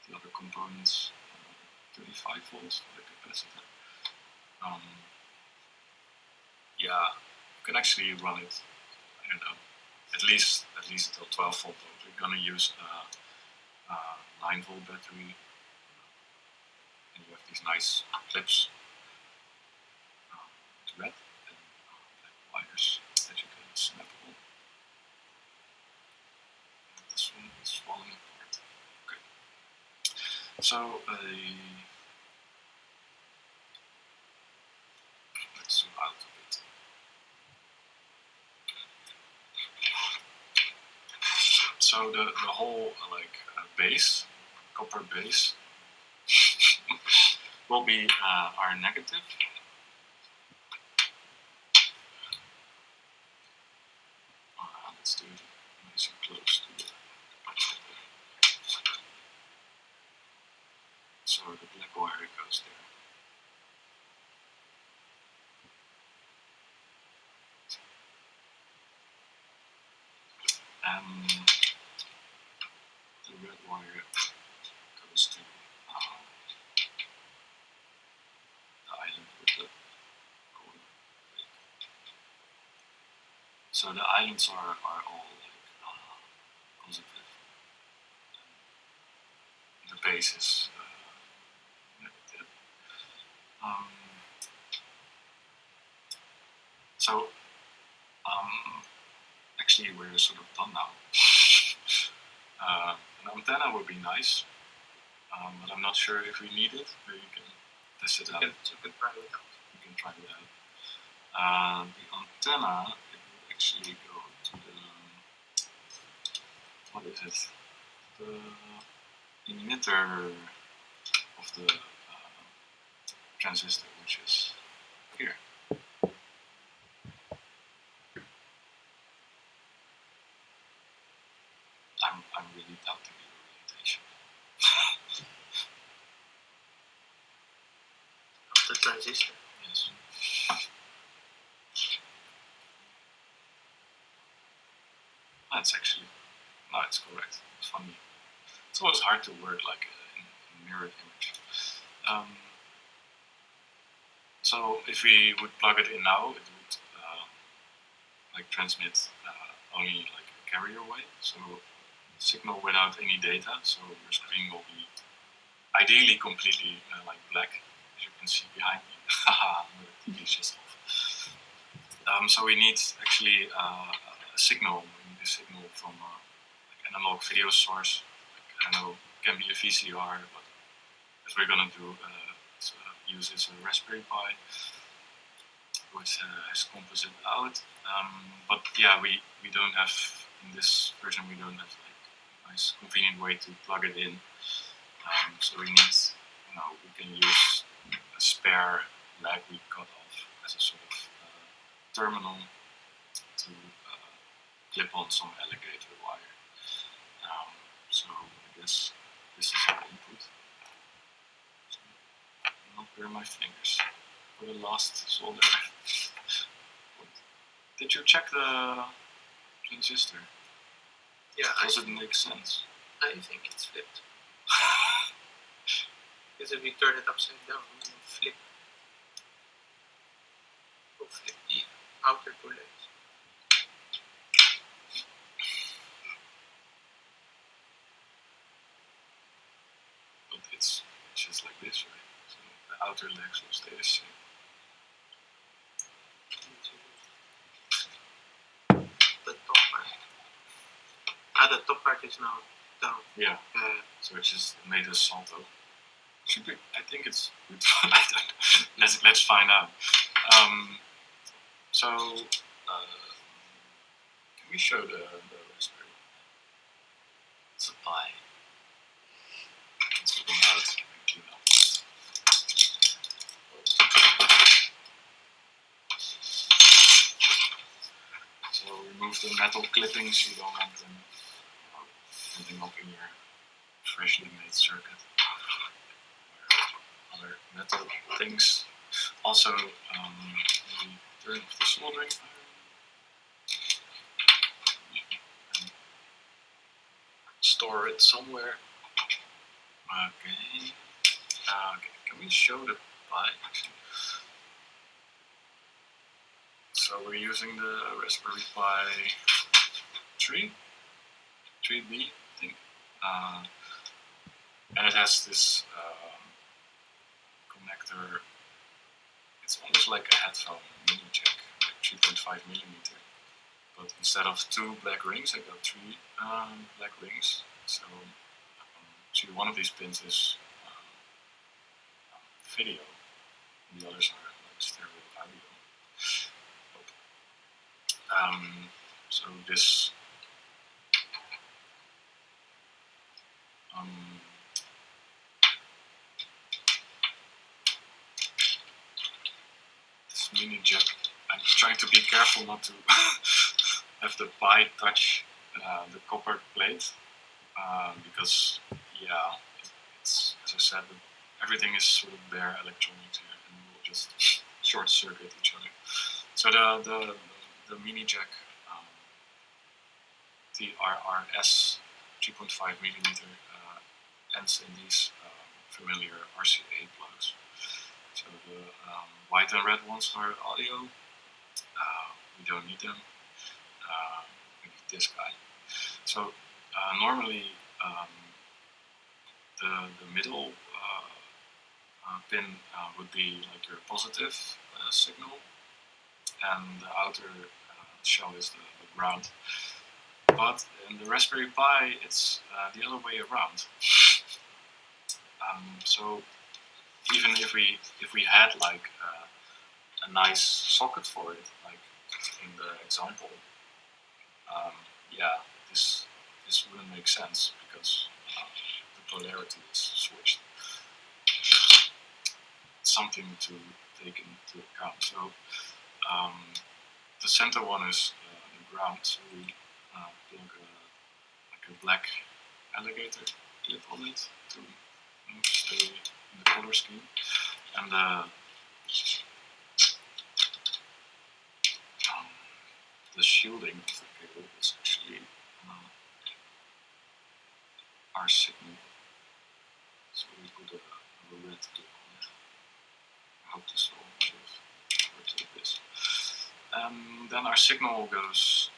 The other components, 35 volts for the capacitor. Yeah, you can actually run it. I don't know, at least until 12 volt. We're gonna use a 9-volt battery, and you have these nice clips to red and black wires that you can snap on. This one is falling apart. Okay. So let's zoom out a bit. So the whole base, copper base, will be our negative. Let's do it nice and close to the capacitor. So the black wire goes there. And the red wire goes to the island with the gold. So the islands are all positive. The base is negative. So actually we're sort of done now. An antenna would be nice, but I'm not sure if we need it. Maybe you can test it out. You can try it out. You can try it out. The antenna, it will actually go to the, what is it? The emitter of the transistor, which is here. I'm really doubting the orientation. Of the transistor. Yes. That's actually, no, it's correct. It's funny. It's always hard to work like in mirrored image. So if we would plug it in now, it would transmit only like a carrier wave, so signal without any data. So your screen will be ideally completely black, as you can see behind me. Haha, the TV is just off. So we need actually a signal. We need a signal from analog video source. I know it can be a VCR, but as we're gonna do, use is a Raspberry Pi, which has composite out. But yeah, we don't have, in this version, we don't have a nice convenient way to plug it in. So we need, we can use a spare leg we cut off as a sort of terminal to clip on some alligator wire. So I guess this is our input. So I'll not burn my fingers for the last solder. Did you check the transistor? Yeah, Does it make sense? I think it's flipped. Because if you turn it upside down, it will flip. It will flip the outer two legs. But it's just like this, right? So the outer legs will stay the same. The top part. The top part is now down. Yeah. So it's just made a salto. Should be, I think it's good. let's find out. So can we show the Raspberry? It's a Pi. Let's put them out and clean up. remove the metal clippings. You don't want them ending up in your freshly made circuit. Other metal things. Also, maybe turn off the soldering iron. And store it somewhere. Okay. Okay. Can we show the Pi? So we're using the Raspberry Pi 3B, I think. And it has this connector. It's almost like a headphone mini jack, like 3.5 millimeter. But instead of 2 black rings, I got 3 black rings. So see, one of these pins is video, and the others are like stereo audio. So this this mini jack. I'm trying to be careful not to have the Pi touch the copper plate because yeah, it's, as I said, everything is sort of bare electronics here, and we'll just short circuit each other. So the mini jack TRRS 3.5 millimeter ends in these familiar RCA plugs. So the white and red ones are audio. We don't need them. We need this guy. So normally the middle pin would be like your positive signal, and the outer shell is the ground. But in the Raspberry Pi, it's the other way around. So even if we had like a nice socket for it, like in the example, yeah, this wouldn't make sense because the polarity is switched. Something to take into account. So the center one is the ground, so we plug like a black alligator clip on it to stay in the color scheme, and the shielding of the cable is actually our signal. So we put a red clip on it. I hope this will work like this. Then our signal goes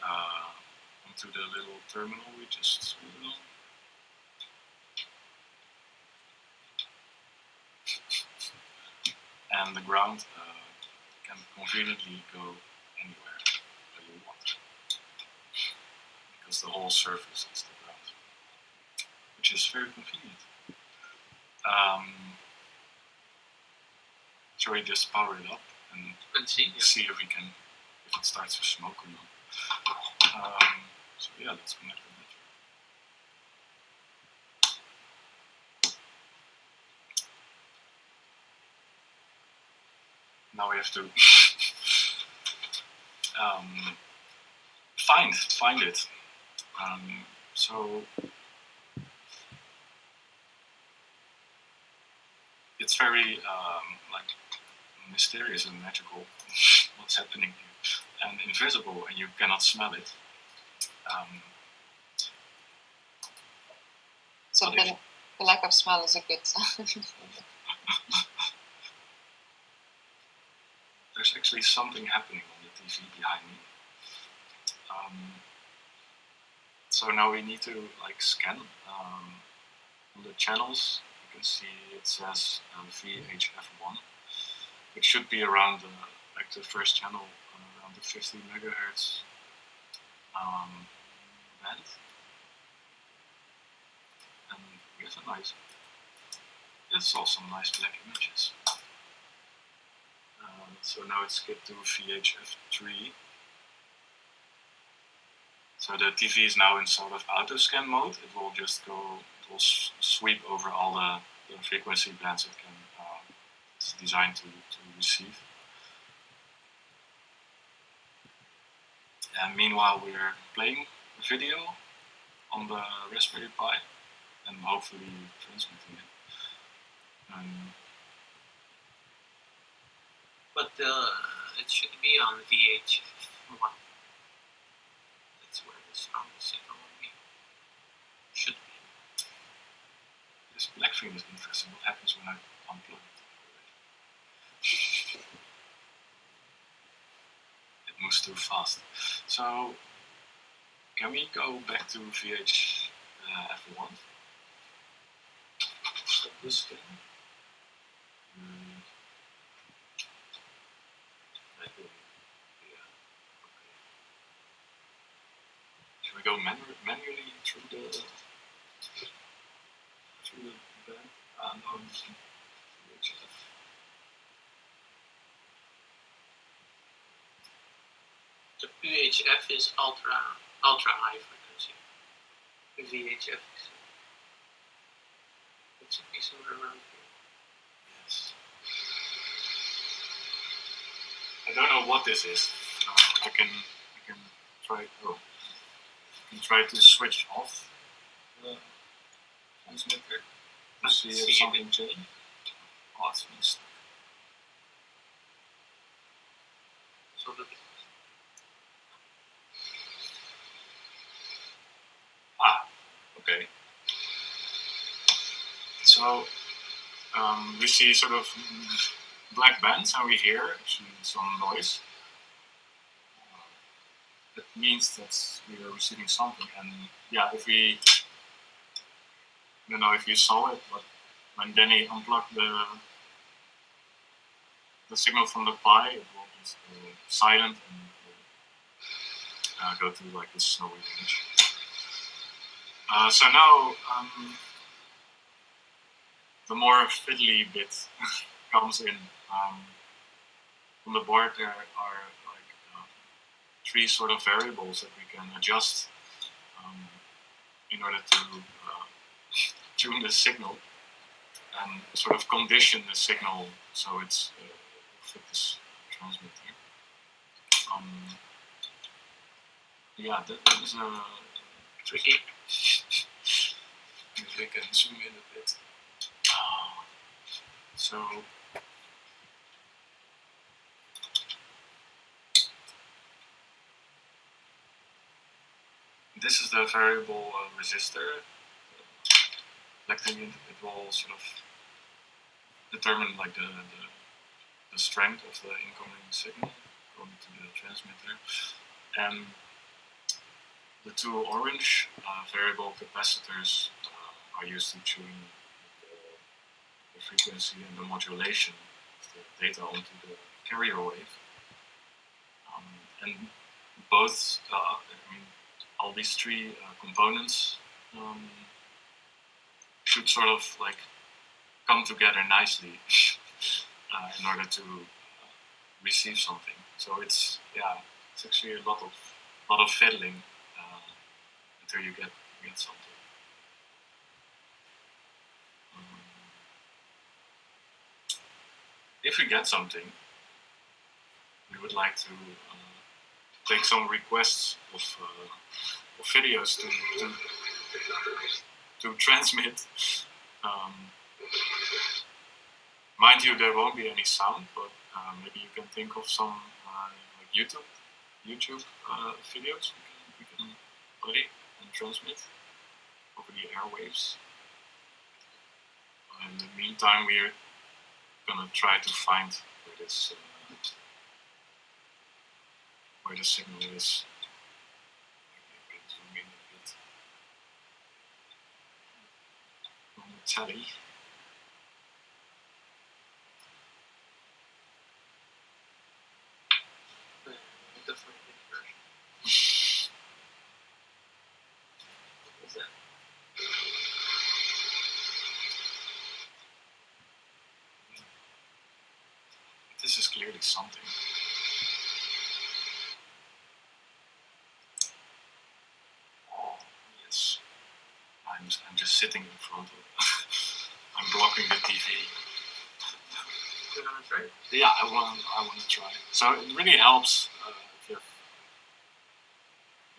onto the little terminal we just saw. And the ground can conveniently go anywhere that you want, because the whole surface is the ground, which is very convenient. Shall we just power it up and see if we can, if it starts to smoke or not? So yeah, let's connect the battery. Now we have to find it. So it's very like mysterious and magical what's happening here, and invisible, and you cannot smell it. So the lack of smell is a good sign. There's actually something happening on the TV behind me. So now we need to like scan on the channels. You can see it says VHF1, which should be around like the first channel, around the 50 megahertz band. And we have a nice, it's also nice black images. So now it's skipped to VHF3. So the TV is now in sort of auto scan mode. It will just go, it will sweep over all the frequency bands it can, it's designed to receive. And meanwhile, we're playing a video on the Raspberry Pi and hopefully transmitting it. But it should be on VHF1. That's where the strongest signal will be. Should be. This black screen is interesting. What happens when I unplug it? It moves too fast. So, can we go back to VHF1? Stop this thing. Can we go manually through the band? No, VHF. The VHF is ultra high frequency. The VHF is it should be somewhere around here. Yes. I don't know what this is. I can try. Oh, I can try to switch off the transmitter to see if something changed. Oh, it's been stuck. So the Okay. So we see sort of black bands and we hear actually some noise. That means that we are receiving something. And yeah, if we, I don't know if you saw it, but when Danny unplugged the signal from the Pi, it will just silent and go to like this snowy image. So now the more fiddly bit comes in. On the board there are like 3 sort of variables that we can adjust in order to tune the signal and sort of condition the signal so it's fit this transmitter. Yeah, that is tricky. Maybe I can zoom in a bit. So this is the variable resistor. Selecting it, it will sort of determine like the strength of the incoming signal going to the transmitter. And the 2 orange variable capacitors are used to tune the frequency and the modulation of the data onto the carrier wave. And both, all these 3 components should sort of like come together nicely in order to receive something. So it's actually a lot of fiddling until you get something. If we get something, we would like to take some requests of videos to transmit. Mind you, there won't be any sound, but maybe you can think of some like YouTube videos we can play and transmit over the airwaves. In the meantime, we're gonna try to find where the signal is. I can zoom in a bit on the telly. What's that? This is clearly something. Yes. I'm just sitting in front of it. I'm blocking the TV. You wanna try? Yeah, I want to try. So it really helps if you have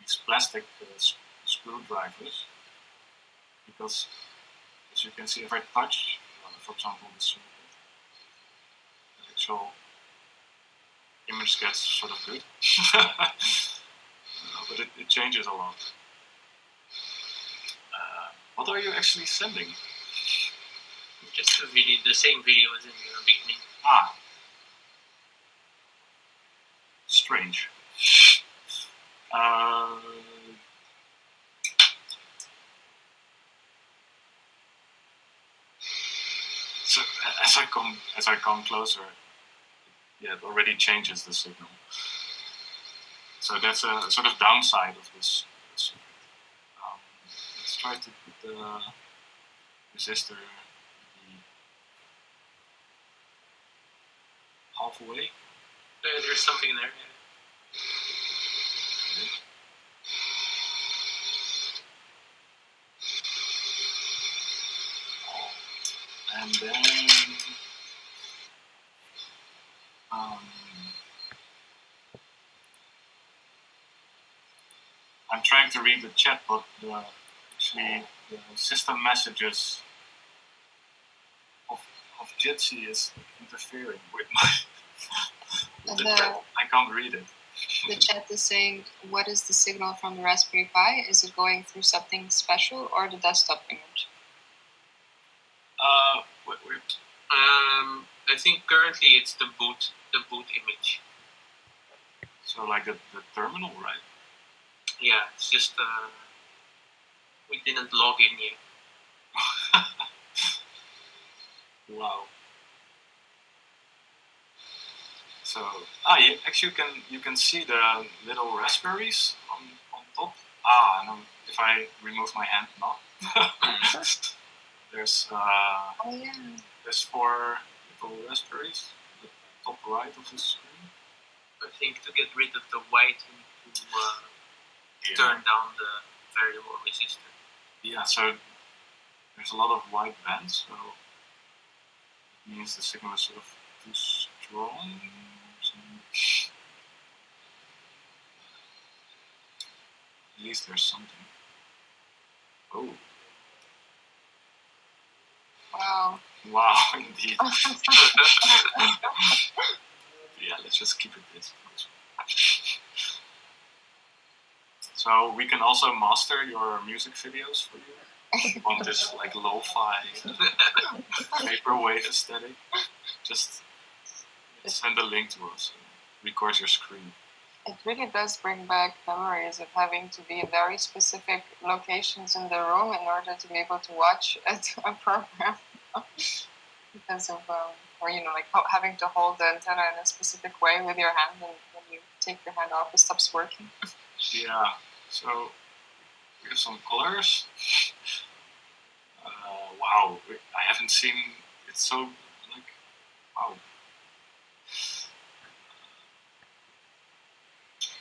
these plastic screwdrivers, because as you can see, if I touch, for example, the circuit, the actual image gets sort of good, but it changes a lot. What are you actually sending? Just a video, the same video as in the beginning. Ah, strange. So as I come closer, yeah, it already changes the signal. So that's a sort of downside of this circuit. Let's try to put the resistor halfway. There's something there. And then I'm trying to read the chat, but actually the system messages of Jitsi is interfering with my. I can't read it. The chat is saying, what is the signal from the Raspberry Pi? Is it going through something special or the desktop image? I think currently it's the boot image. So like the terminal, right? Yeah, it's just we didn't log in yet. Wow. So actually you can see the little raspberries on top. And if I remove my hand, there's Oh yeah. there's 4 little raspberries at the top right of the screen. I think to get rid of the white, you need to turn down the variable resistor. Yeah, so there's a lot of white bands, so it means the signal is sort of too strong. At least there's something. Oh. Wow. Wow, indeed. Yeah, let's just keep it this close. So we can also master your music videos for you on this like lo-fi vaporwave aesthetic. Just send a link to us and record your screen. It really does bring back memories of having to be in very specific locations in the room in order to be able to watch a program. Because of, or like having to hold the antenna in a specific way with your hand, and when you take your hand off, it stops working. Yeah, so we have some colors. Wow, I haven't seen it so like, wow.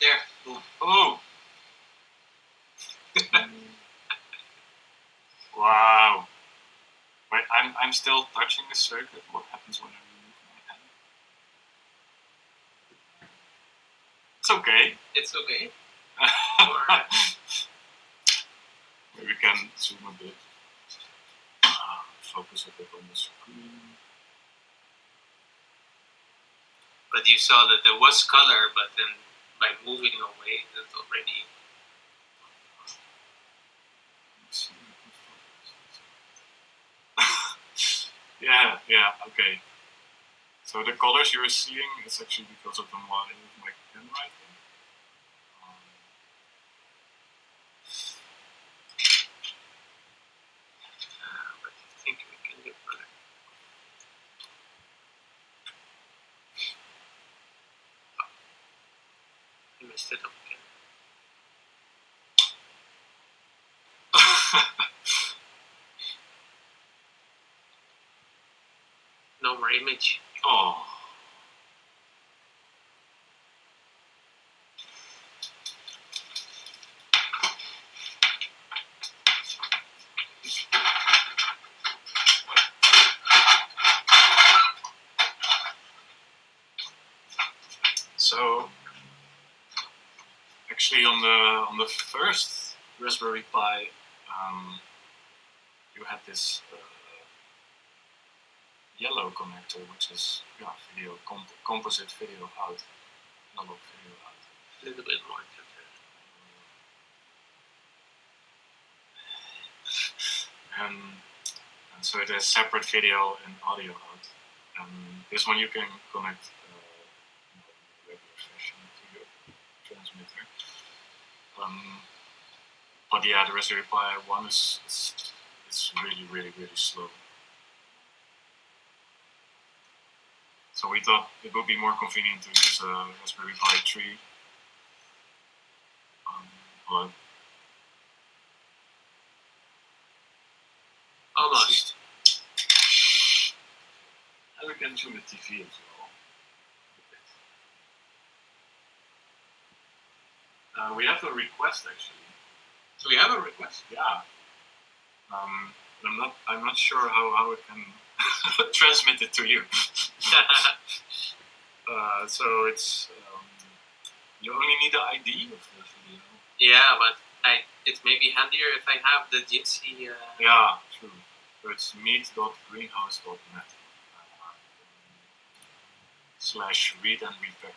There. Oh. Wow. Wait, I'm still touching the circuit. What happens when I remove my hand? It's okay. It's okay. Maybe we can zoom a bit. Focus a bit on the screen. But you saw that there was color, but then by moving away, it's already. Yeah, okay. So the colors you're seeing is actually because of the modeling of my handwriting. But I think we can get color. I messed it up again. No more image. Oh. So Actually, on the first Raspberry Pi, you had this yellow connector, which is video composite video out, analog video out. A little bit more. And so it has separate video and audio out. This one you can connect in a regular fashion to your transmitter. But yeah, the Raspberry Pi 1 is really slow. So we thought it would be more convenient to use a Raspberry Pi 3. But Almost. and we can tune the TV as well. We have a request actually. So we have a request. Yeah. I'm not sure how it can transmit it to you. So it's you only need the ID of the video. Yeah, but it may be handier if I have the Jitsi. Yeah, true. So it's meet.greenhouse.net /read and repair.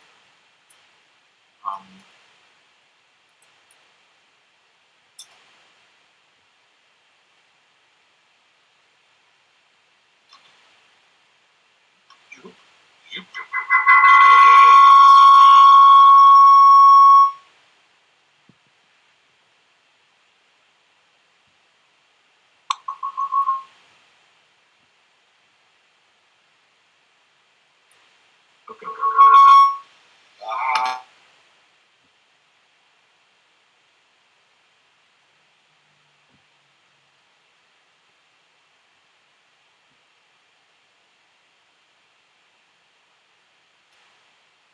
Okay.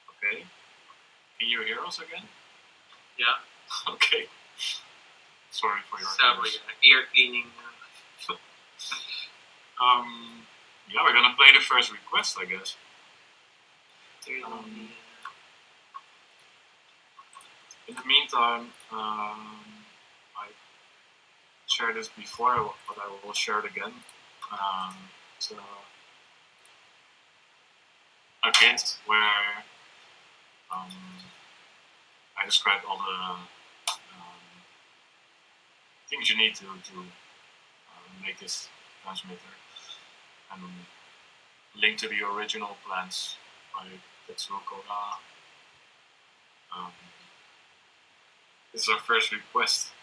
Okay. Can you hear us again? Yeah. Okay. Sorry for your ear cleaning. Yeah, we're gonna play the first request, I guess. In the meantime, I shared this before, but I will share it again. It's a kit where I described all the things you need to make this transmitter, and link to the original plans by Tetsuo Koga. This is our first request.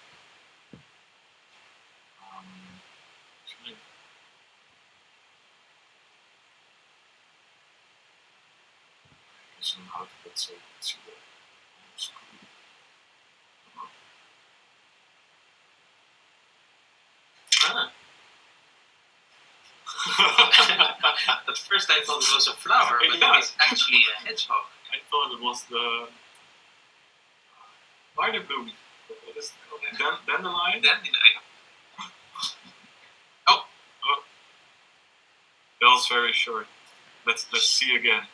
Zoom out a bit so you can see the screen. At first I thought it was a flower, but Yeah. it's actually a hedgehog. I thought it was the spider bloom. What is it called? Dandelion? Dandelion. That was very short. Let's see again.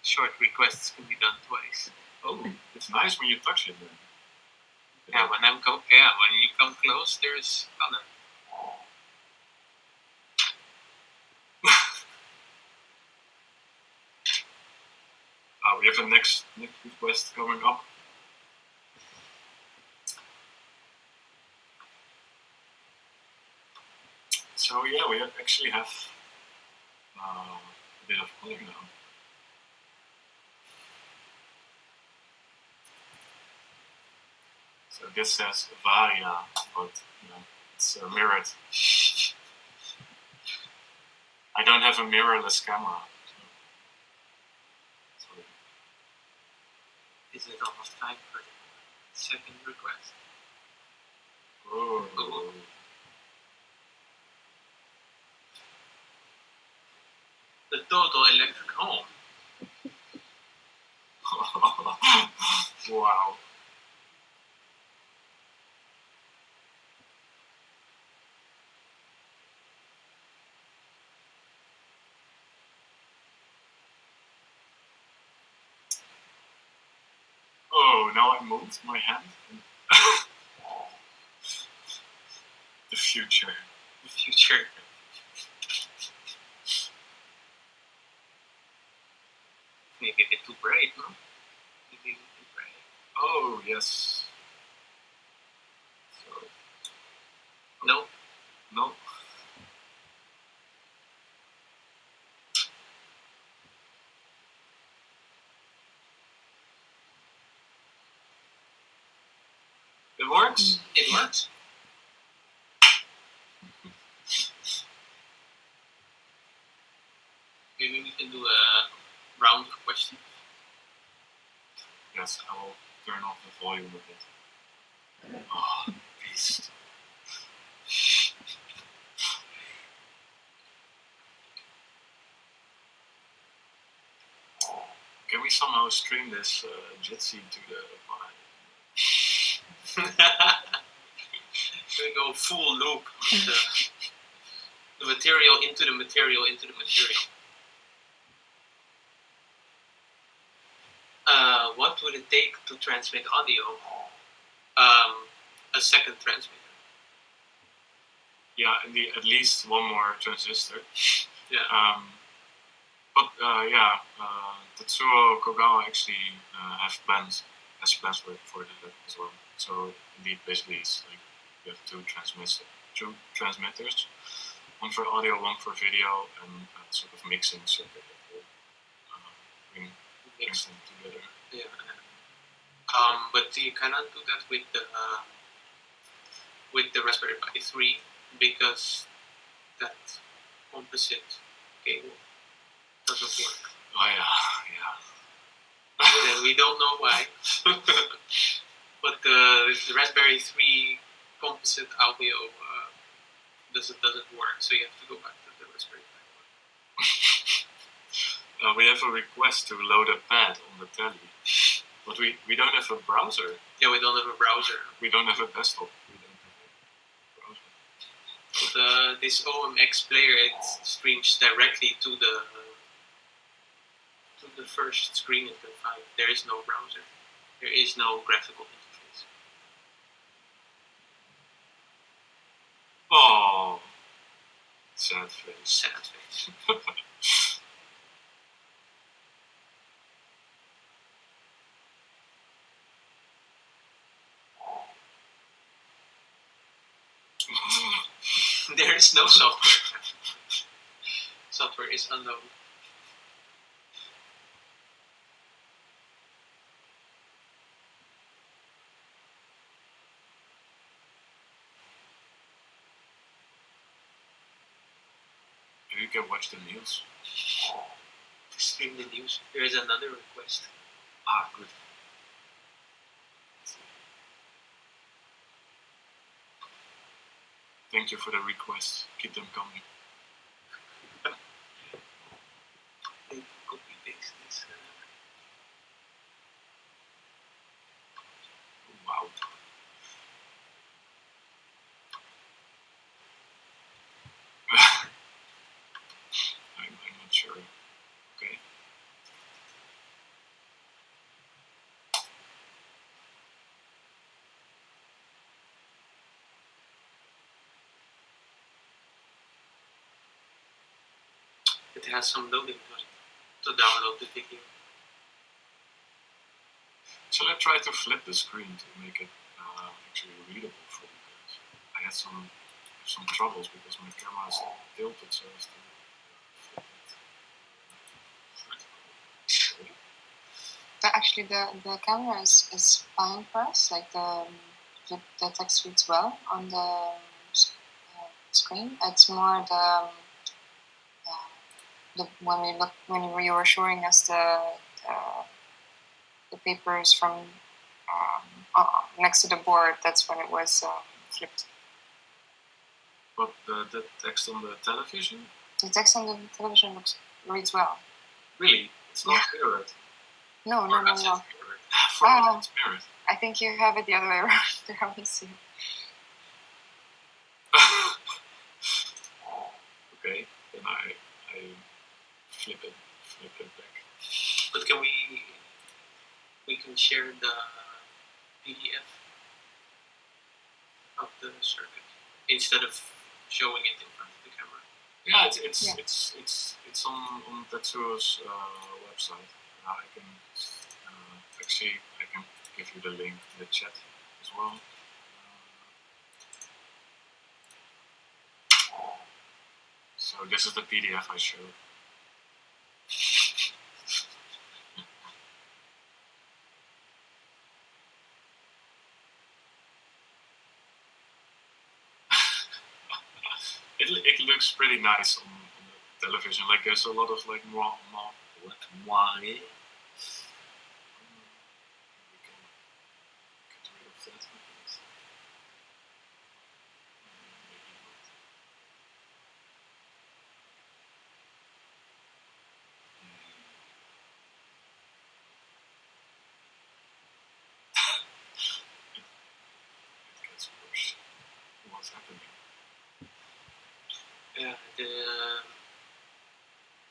Short requests can be done twice. Oh, it's nice when you touch it then. Yeah, when you come close, there's color. We have a next request coming up. So yeah, we actually have a bit of color now. So this says Varia, but it's mirrored. I don't have a mirrorless camera. So. Is it almost time for the second request? Oh. The total electric home. Wow. Oh. Oh, now I moved my hand. The future. The future. Maybe a bit too bright, no? Maybe a bit too bright. Oh, yes. So, No. no. It works? It works. Maybe we can do a round of questions. Yes, I will turn off the volume a bit. Oh, beast. Can we somehow stream this Jitsi to the We go full loop. The material into the material into the material. What would it take to transmit audio? A second transmitter. Yeah, at least one more transistor. Yeah. Tetsuo Kogawa actually has plans for that as well. So indeed, basically, it's like you have two transmitters, one for audio, one for video, and sort of mixing circuit that will bring them together. Yeah. But you cannot do that with the Raspberry Pi 3 because that composite cable doesn't work. Oh yeah. And we don't know why. But the Raspberry 3 composite audio doesn't work, so you have to go back to the Raspberry Pi 1. We have a request to load a pad on the telly, but we don't have a browser. Yeah, we don't have a browser. We don't have a desktop. We don't have a browser. But this OMX player, it streams directly to the first screen it can find. There is no browser. There is no graphical interface. Oh, sad face. Sad face. There is no software. Software is unknown. You can watch the news. Stream the news. There is another request. Ah, good. Thank you for the request. Keep them coming. Copy paste this. Wow. I'm not sure. Okay. It has some loading time to download the video. Shall I try to flip the screen to make it actually readable for you guys? I had some troubles because my camera is tilted so as to flip it. But actually, the camera is fine for us. Like the text reads well on the screen. It's more when you were showing us the papers from next to the board. That's when it was flipped. But the text on the television? The text on the television reads well. Really? It's not mirrored? No. It's mirrored. I think you have it the other way around. Let me see. Okay, then I flip it back. But can we can share PDF of the circuit instead of showing it in front of the camera. Yeah, it's on Tetsuo's website. I can actually I can give you the link in the chat as well. So this is the PDF I showed. It looks pretty nice on the television. Like there's a lot of like moi. We can get rid of that, I guess. Maybe not. It gets worse. What's happening? Yeah,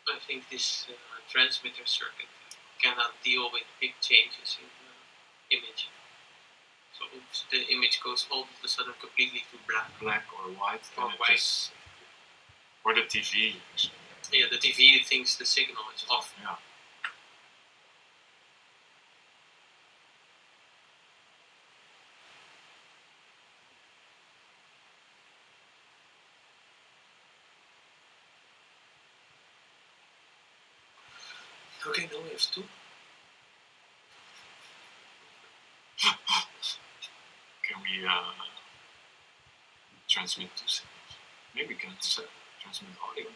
I think this transmitter circuit cannot deal with big changes in image. So if the image goes all of a sudden completely to Black or white. Or then it white. just- or the TV. Actually. Yeah, the TV thinks the signal is off. Yeah. Okay, now we have two. Can we transmit two signals? Maybe we can transmit audio.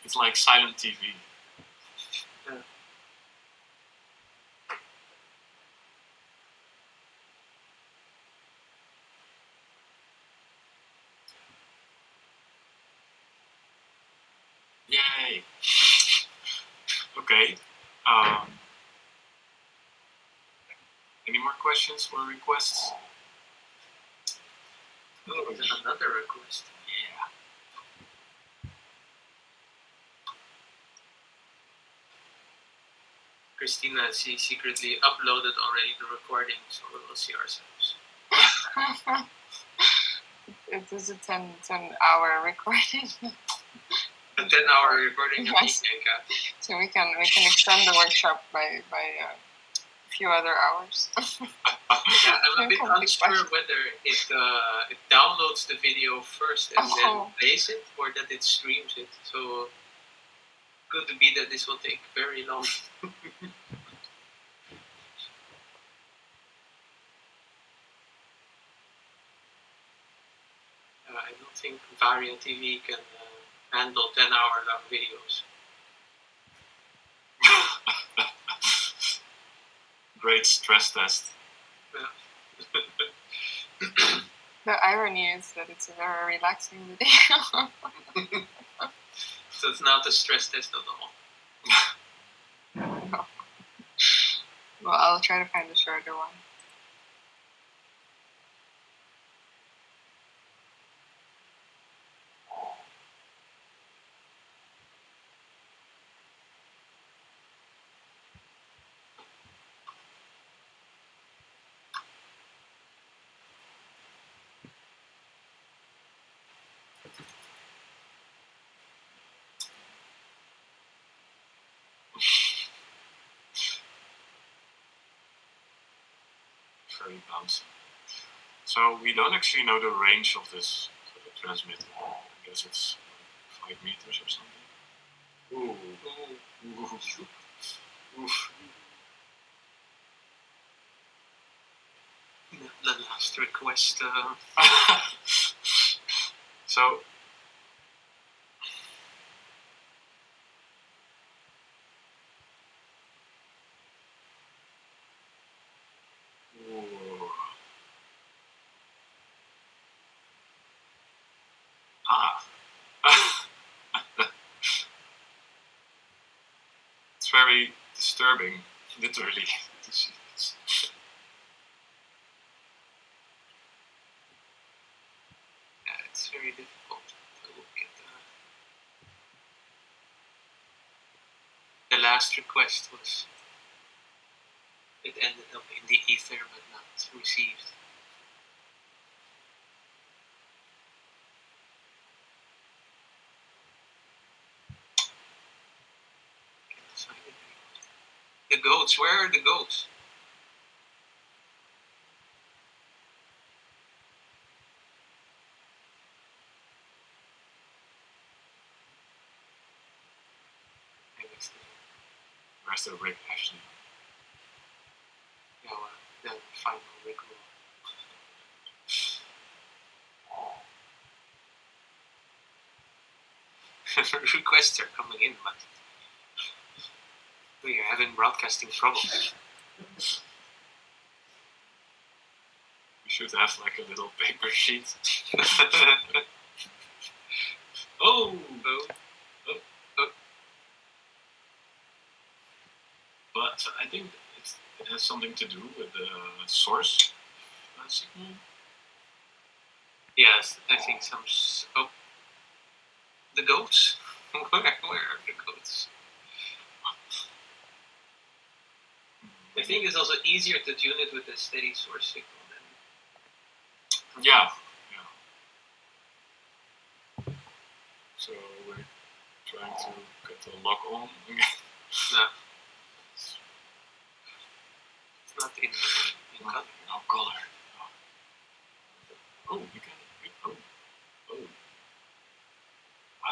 It's like silent TV. Yeah. Yay! Okay. Any more questions or requests? Oh, there's another request. Yeah. Christina, she secretly uploaded already the recording, so we will see ourselves. It is a 10-hour recording, A 10-hour recording of Yes. Nikenka. so we can extend the workshop by a few other hours. Yeah, I'm a bit Complete unsure question. whether it downloads the video first and then Oh. plays it, or that it streams it. So could be that this will take very long. I don't think Varia TV can handle 10-hour long videos. Great stress test. The irony is that it's a very relaxing video. So it's not a stress test at all. Well, I'll try to find a shorter one. Very bouncy. So we don't actually know the range of this transmitter. I guess it's 5 meters or something. Ooh. Oof. The last request. So ooh. It's very disturbing, literally, to see this. Yeah, it's very difficult to look at the last request was it ended up in the ether but not received. Can't find it anymore. The goats, where are the goats? Maybe it's Where's the Rick Ashley? yeah, well, the final ritual. Requests are coming in, but we are having broadcasting trouble. We should have like a little paper sheet. Oh! But I think it has something to do with the source signal. Yes, I think some. Oh, the goats. Where are the goats? I think it's also easier to tune it with a steady source signal than. Yeah. So we're trying to get the lock on again. No. It's not in color. No color. Oh, you can. Oh.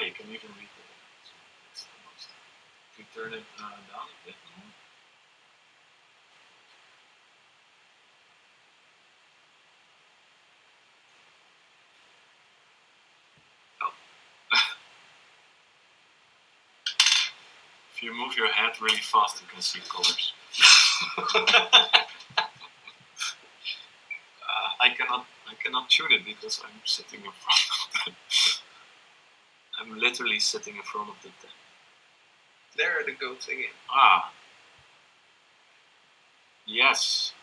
You can even read the. That's the most. If you turn it down a bit more. If you move your head really fast, you can see colors. I cannot tune it because I'm sitting in front of the. I'm literally sitting in front of the tent. There are the goats again. Ah. Yes.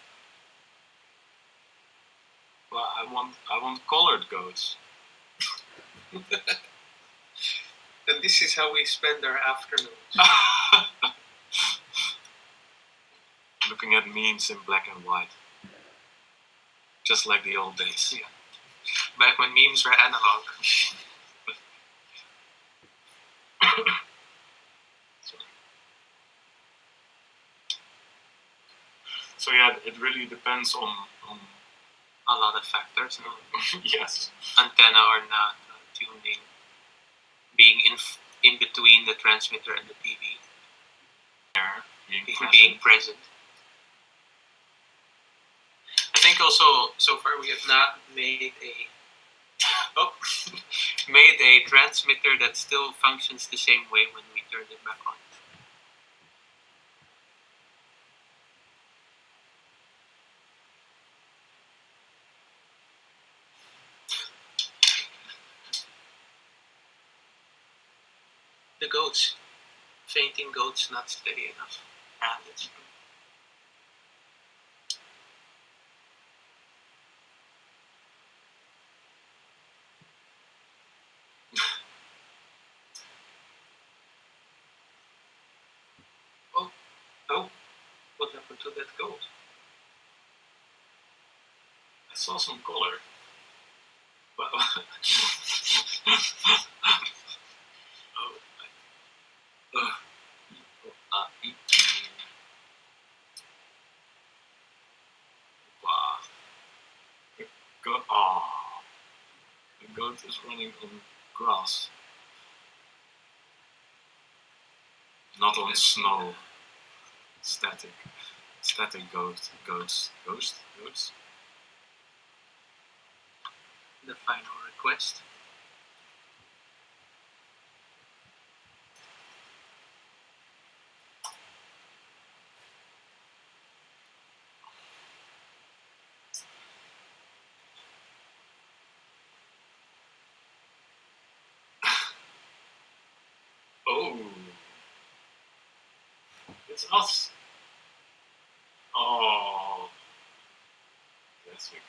Well, I want colored goats. And this is how we spend our afternoons. Looking at memes in black and white. Just like the old days. Yeah. Back when memes were analog. So yeah, it really depends on a lot of factors. Yes. Antenna or not, tuning, being in between the transmitter and the TV. Being present. I think also so far we have not made a transmitter that still functions the same way when we turn it back on. The goats. Fainting goats not steady enough. Ah, that's true. Oh, what happened to that goat? I saw some color. But the goat is running on grass. Not on snow. Static goats. The final request. Oh, it's us. Oh, classic.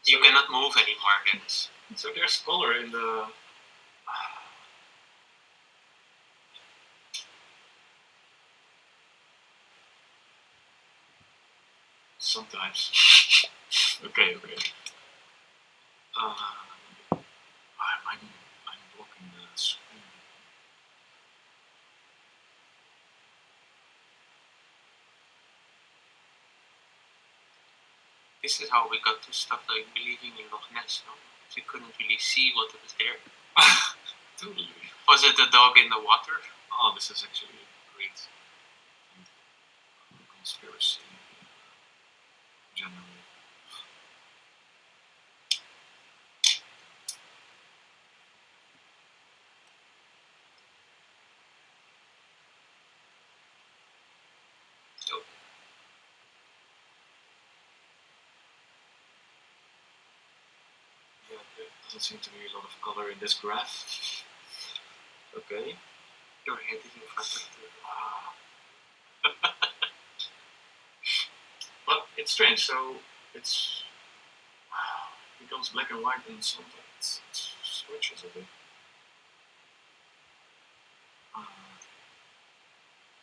You cannot move anymore, guys. So there's color in the. Sometimes. Okay. I'm blocking the screen. This is how we got to stuff like believing in Loch Ness, no? We couldn't really see what was there. Totally. Was it the dog in the water? Oh, this is actually a great conspiracy generally. Yeah, there doesn't seem to be a lot of color in this graph. Okay. Your head is in front of the... But it's strange, so it's becomes black and white and sometimes it switches a bit.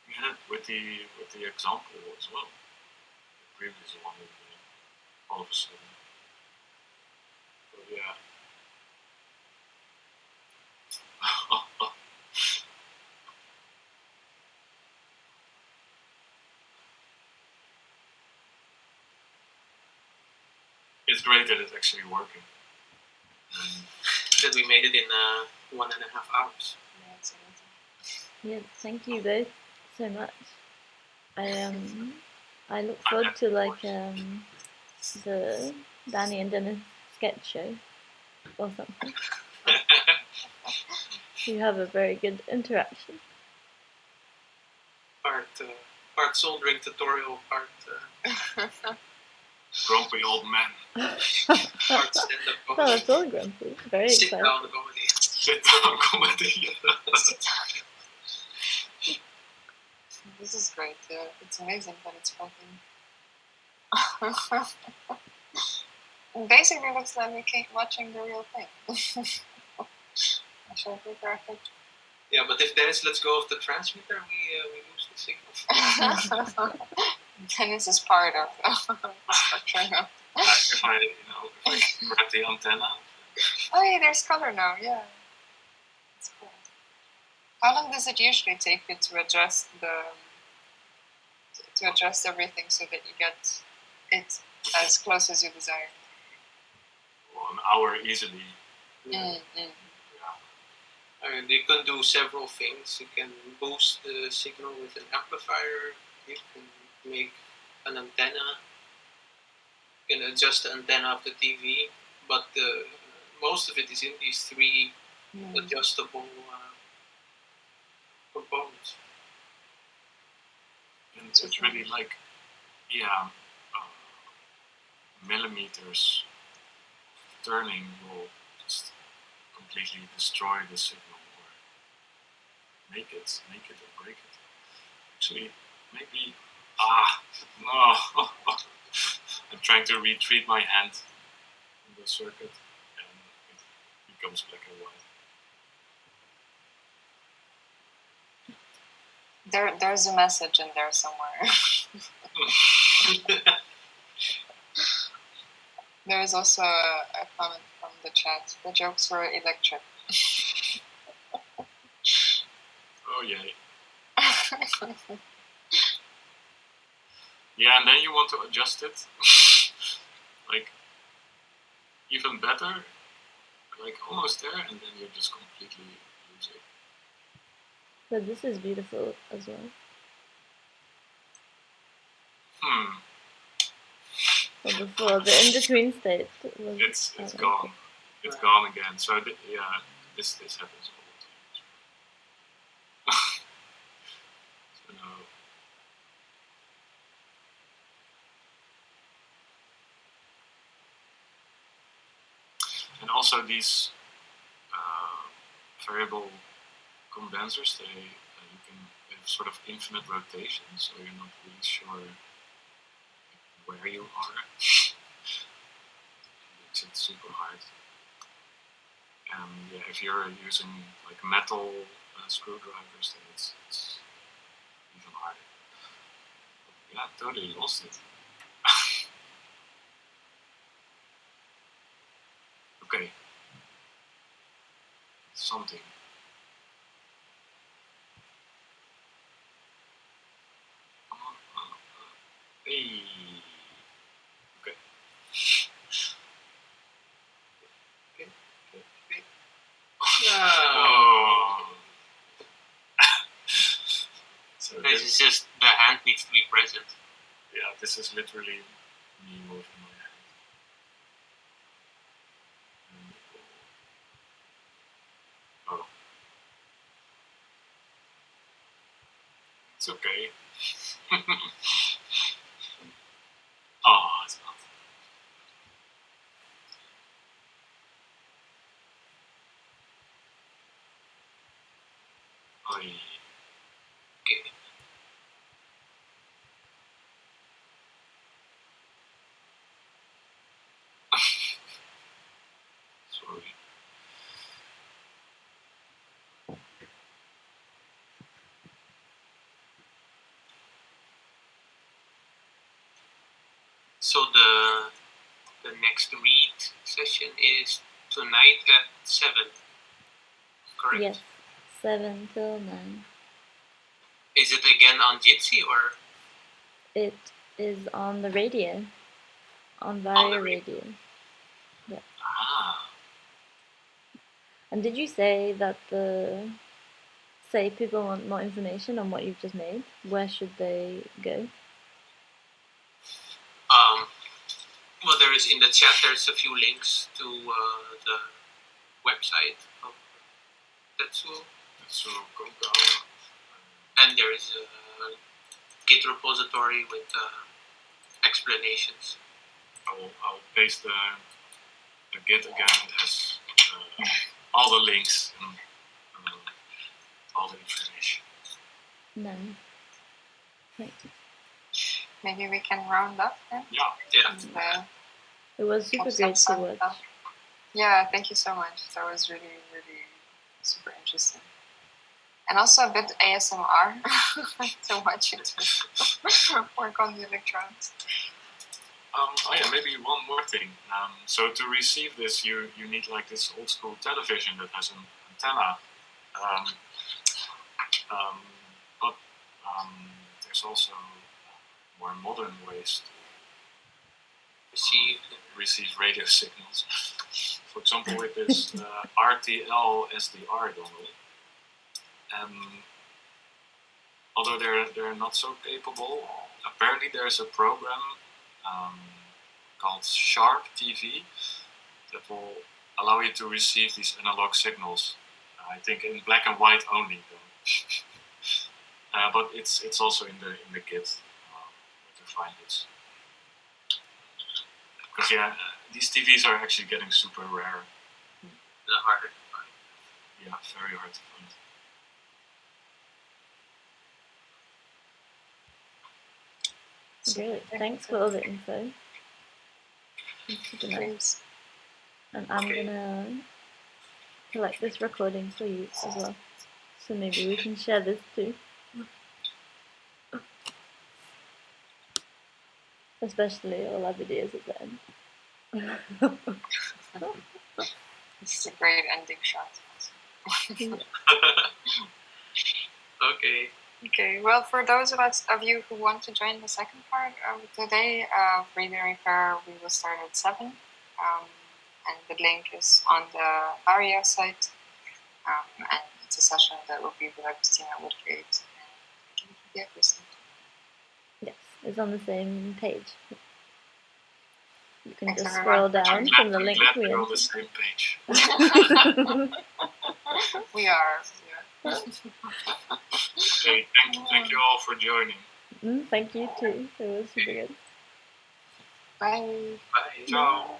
We had it with the example as well. The previous one all of a sudden. But yeah. It's great that it's actually working. That we made it in 1.5 hours. Yeah, it's amazing. Yeah, thank you both so much. I look forward to like the Danny and Dennis sketch show or something. You have a very good interaction. Part soldering tutorial, part Grumpy old man. part stand-up Oh, comedy. it's all grumpy. Very Sit excited. down comedy. Sit down comedy. This is great. It's amazing that it's working. Basically, looks like we keep watching the real thing. Actually, pretty perfect. Yeah, but if Dennis lets go of the transmitter, we lose the signal. Dennis is part of the structure now. If I grab the antenna. Oh yeah, there's color now. Yeah, it's cool. How long does it usually take you to adjust everything so that you get it as close as you desire? Well, an hour easily. Mm-hmm. Yeah. I mean, you can do several things. You can boost the signal with an amplifier. You can make an antenna. You can adjust the antenna of the TV. But most of it is in these three adjustable components. And it's really like, millimeters turning will just completely destroy the signal or make it or break it. Actually, maybe no. I'm trying to retrieve my hand from the circuit and it becomes black and white. There's a message in there somewhere. There is also a comment from the chat. The jokes were electric. Oh yay. Yeah, and then you want to adjust it like even better, like almost there, and then you just completely lose it. But this is beautiful as well. But before, the in-between state was... It's gone. It's gone again. So this happens all the time. So no. And also these variable condensers, they have sort of infinite rotation, so you're not really sure where you are. Makes it super hard. And if you're using like metal screwdrivers, then it's even harder. But, yeah, totally lost it. Okay. Something. Hey. Okay. Oh. So This is just the hand needs to be present. yeah, this is literally me moving my hand. Oh. It's okay. Oh, it's not. Oy. Okay. Sorry. So the next read session is tonight at 7. Correct? Yes, 7 till 9. Is it again on Jitsi or It is on the radio, on on Varia the Radio. Ah. And did you say that say people want more information on what you've just made, where should they go? well, there is in the chat. There's a few links to the website of Tetsuo, So Kogawa. and there is a Git repository with explanations. I'll paste the Git again. It has all the links and all the information. No. Right. Maybe we can round up then. Yeah. Yeah. And, It was super catch great to some watch. stuff. Yeah, thank you so much. That was really, really super interesting. And also a bit ASMR to watch it work on the electrons. Oh yeah, maybe one more thing. So to receive this, you need like this old school television that has an antenna. But there's also more modern ways Receive. to receive radio signals. For example, with this RTL SDR dongle. Although they're not so capable, apparently there's a program called Sharp TV that will allow you to receive these analog signals. I think in black and white only, though. But it's also in the kit where to find this. Because yeah, these TVs are actually getting super rare. The harder to find. Yeah, very hard to find. Great. Thanks for all the info. It's super nice. Please. And I'm Okay. gonna collect this recording for you as well. So maybe we can share this too. Especially all our videos at the end. This is a great ending shot. Okay. Okay, well, for those of you who want to join the second part of today, Read and Repair, we will start at 7. And the link is on the Varia site. And it's a session that will be with Christina Woodgate and Wikipedia Christina. Yes, it's on the same page. You can Thanks, just everyone, scroll for down joining. from the link glad we we're on the entered. same page. We are. Okay, thank you all for joining. Thank you too. It was super good. Bye. Bye. Ciao.